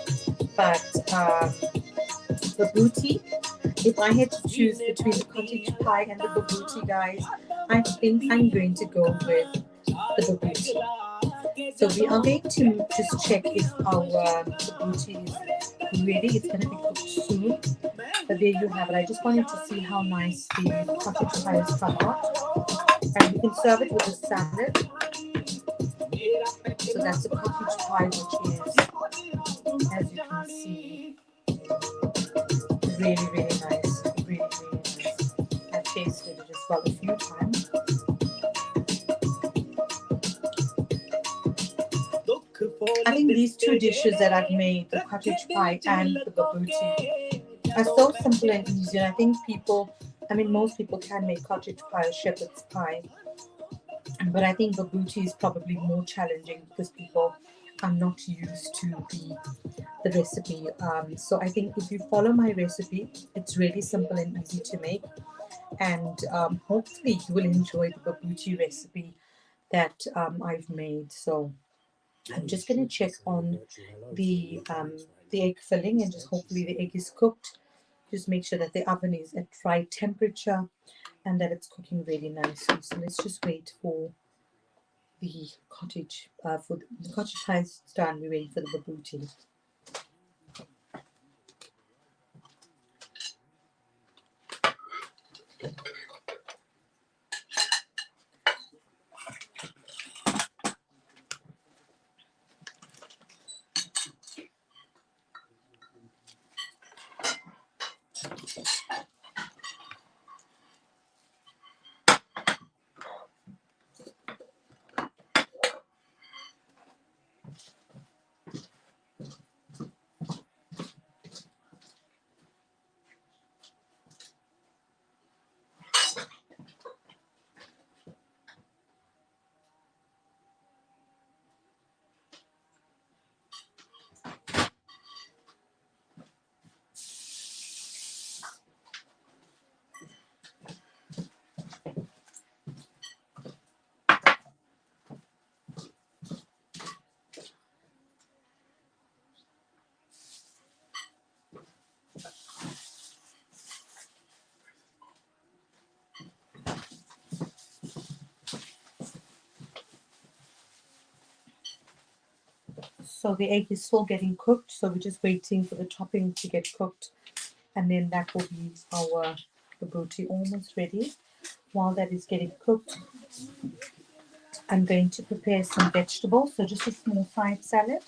But babuti, if I had to choose between the cottage pie and the babuti, guys, I think I'm going to go with the babuti. So we are going to just check if our babuti is ready. It's going to be cooked soon. But there you have it. I just wanted to see how nice the cottage pie has come out. And you can serve it with a salad. So that's a cottage pie, which is, as you can see, really, really nice. Really, really nice. I've tasted it as well a few times. I think these two dishes that I've made, the cottage pie and the babuti, are so simple and easy. And I think most people can make cottage pie or shepherd's pie. But I think babuti is probably more challenging because people are not used to the recipe. So I think if you follow my recipe, it's really simple and easy to make. And hopefully you will enjoy the babuti recipe that I've made. So I'm just going to check on the egg filling, and just hopefully the egg is cooked. Just make sure that the oven is at right temperature and that it's cooking really nicely. So let's just wait for the cottage pie is done. We're waiting for the babuti. So the egg is still getting cooked, so we're just waiting for the topping to get cooked, and then that will be our booty almost ready. While that is getting cooked, I'm going to prepare some vegetables, so just a small side salad.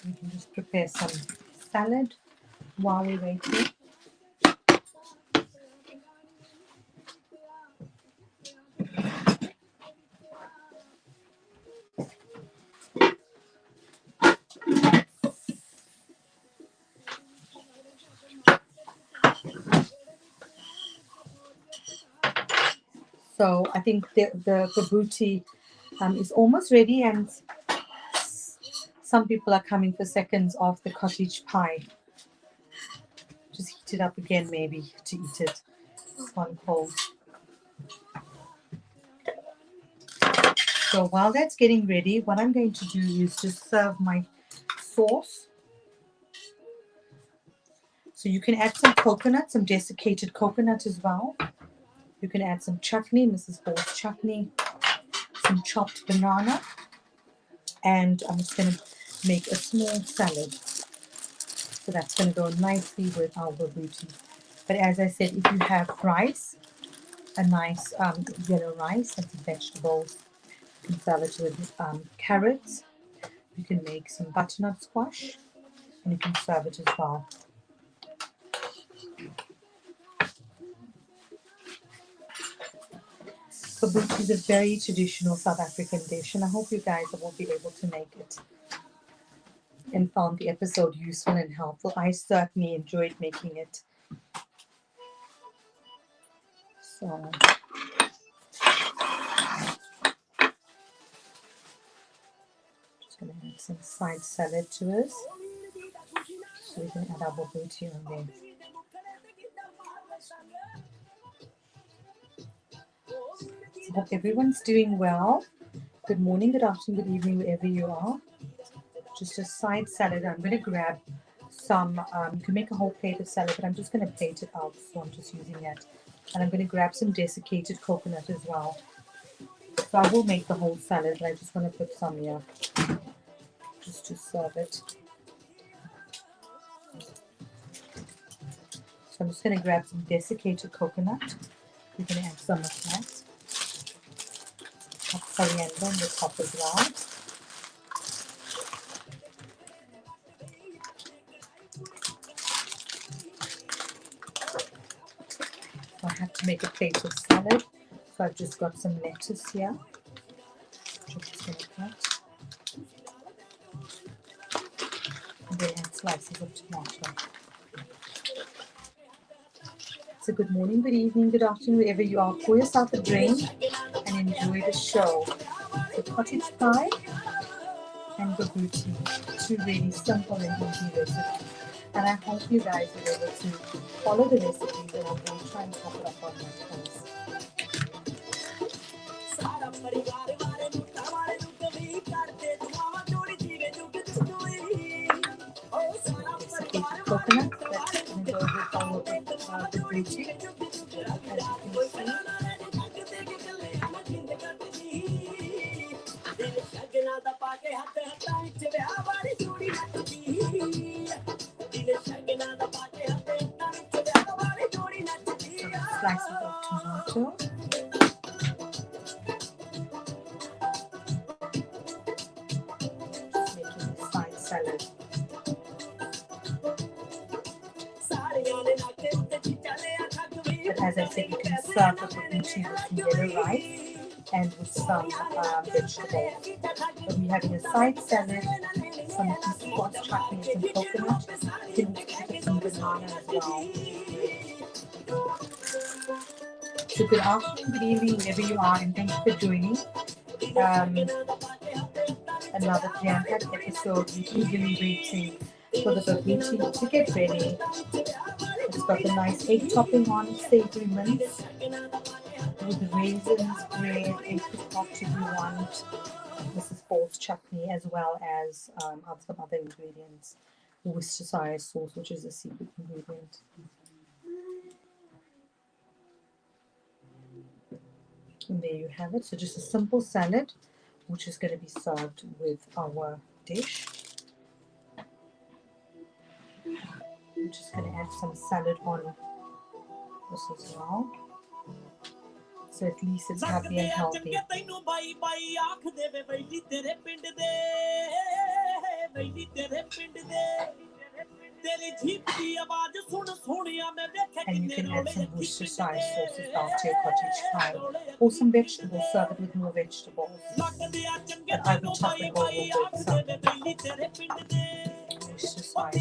We can just prepare some salad while we're waiting. So I think the booty is almost ready, and some people are coming for seconds of the cottage pie. Just heat it up again, maybe, to eat it. It's one cold. So while that's getting ready, what I'm going to do is just serve my sauce. So you can add some coconut, some desiccated coconut as well. You can add some chutney, Mrs. Hall's chutney, some chopped banana, and I'm just going to make a small salad. So that's going to go nicely with our booty. But as I said, if you have rice, a nice yellow rice and some vegetables, you can serve it with carrots. You can make some butternut squash, and you can serve it as well. Kaboot is a very traditional South African dish, and I hope you guys will be able to make it and found the episode useful and helpful. I certainly enjoyed making it. So just going to add some side salad to us, so we can add our booty on there. So hope everyone's doing well. Good morning, good afternoon, good evening, wherever you are. Just a side salad. I'm going to grab some, you can make a whole plate of salad, but I'm just going to plate it out, so I'm just using that. And I'm going to grab some desiccated coconut as well. So I will make the whole salad, but I just want to put some here just to serve it. So I'm just going to grab some desiccated coconut. We're going to add some of that. Coriander on the top as well. So I have to make a plate of salad. So I've just got some lettuce here, which I'm just going to cut. And then add slices of tomato. So good morning, good evening, good afternoon, wherever you are. Pour yourself a drink and enjoy the show. The cottage pie and the booty, two really simple and easy recipes. And I hope you guys are able to follow the recipes, and I will try and pop it up on my post. Desiccated coconut, that's going to go with our the booty, as you can see. Some slices of tomato. Just making a side salad. But as I said, you can serve the booty with some yellow rice and with some vegetables. So we're having a side salad, some squash chutney, some coconut, then we can put some banana as well. So good afternoon, good evening, wherever you are, and thank you for joining. Another jam-packed episode. We're eagerly waiting for the booty to get ready. It's got the nice egg topping on, savory mince with raisins, bread, egg pop if you want, Mrs. Hall's chutney, as well as some other ingredients. Worcestershire sauce, which is a secret ingredient. And there you have it. So just a simple salad, which is going to be served with our dish. I'm just going to add some salad on this as well. So at least it's happy and healthy. And you can add some Worcestershire sauce as well to your cottage pie. Or some vegetables, serve it with more vegetables. But I would top it over with some Worcestershire sauce.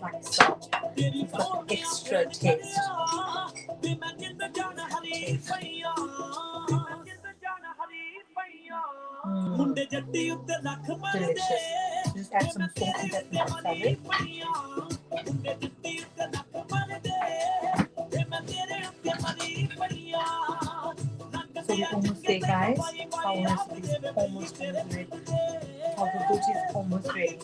Like so. It's got extra taste. Delicious. Just add some salt and pepper to salad. So we're almost there, guys. Our recipe is almost ready. Our booty is almost ready.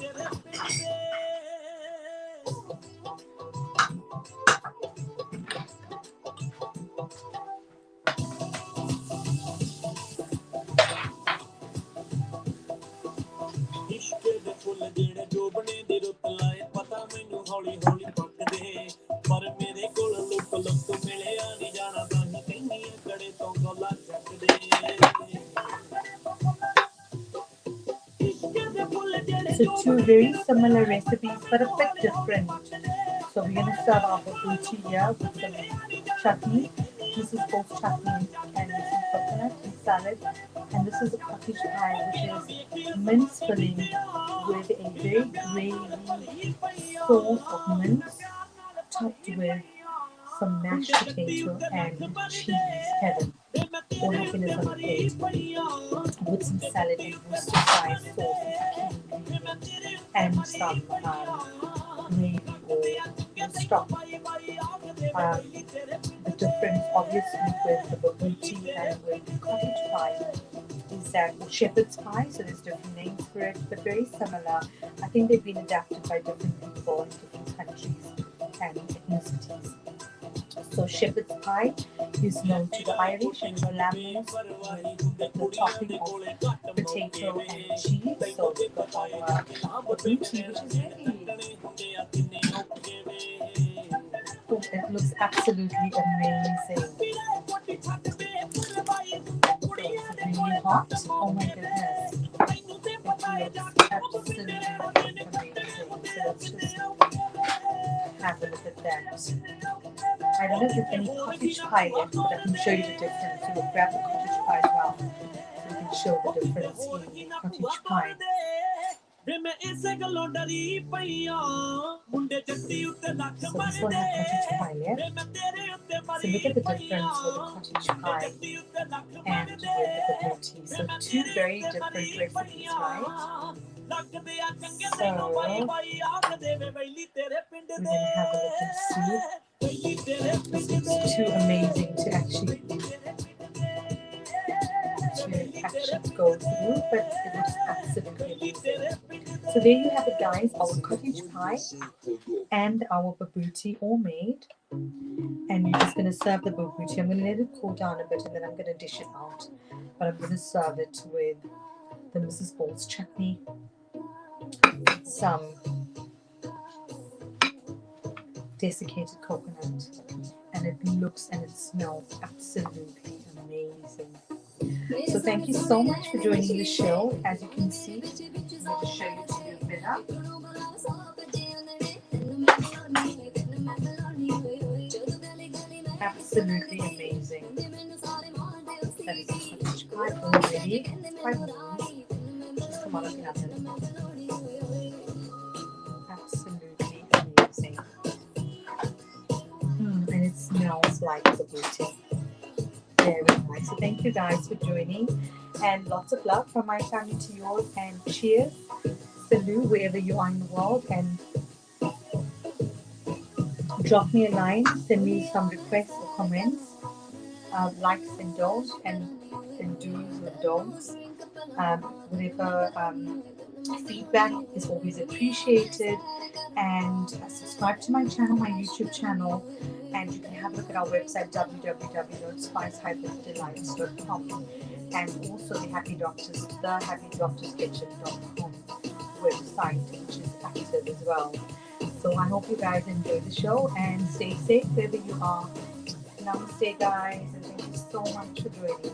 So two very similar recipes, but a bit different. So we're going to serve our booty here with some chutney. This is both chutney and this is coconut and salad. And this is a cottage pie, which is mince filling with a very gravy sauce of mince, topped with some mashed potato and cheese. Heaven. All happiness on a plate with some salad and Worcestershire sauce and some gravy or stock. The difference, obviously, with the babuti and with the cottage pie is that shepherd's pie, so there's different names for it, but very similar. I think they've been adapted by different people in different countries and ethnicities. So shepherd's pie is known to the Irish and lamb with the topping of potato and cheese. So we've got our babuti, which is ready. Oh, it looks absolutely amazing. So it's really hot. Oh my goodness. It looks absolutely amazing. So let's just have a look at that. I don't know if there's any cottage pie left, but I can show you the difference. So we'll grab the cottage pie as well, so we can show the difference in cottage pie. So this one has cottage pie left. So look at the difference with the cottage pie and with the babuti. So two very different recipes, right? So we're going to have a look and see. It's too amazing to actually go through, but it looks absolutely amazing. So there you have it, guys, our cottage pie and our babuti all made. And you're just going to serve the babuti. I'm going to let it cool down a bit and then I'm going to dish it out. But I'm going to serve it with the Mrs. Ball's chutney, some desiccated coconut, and it looks and it smells absolutely amazing. So thank you so much for joining the show. As you can see, I'm going to show you to your dinner. Absolutely amazing. That is cottage pie already. It's quite warm. Just come out of the oven. Absolutely amazing. And it smells like the booty. Very nice. So thank you guys for joining, and lots of love from my family to yours, and cheers. Salut wherever you are in the world, and drop me a line, send me some requests or comments, likes and don'ts, and do's or don'ts, whatever Feedback is always appreciated. And subscribe to my channel, my YouTube channel, and you can have a look at our website www.spice-delights.com, and also the happydoctorskitchen.com website, which is active as well. So I hope you guys enjoy the show and stay safe wherever you are. Namaste, guys, and thank you so much for joining.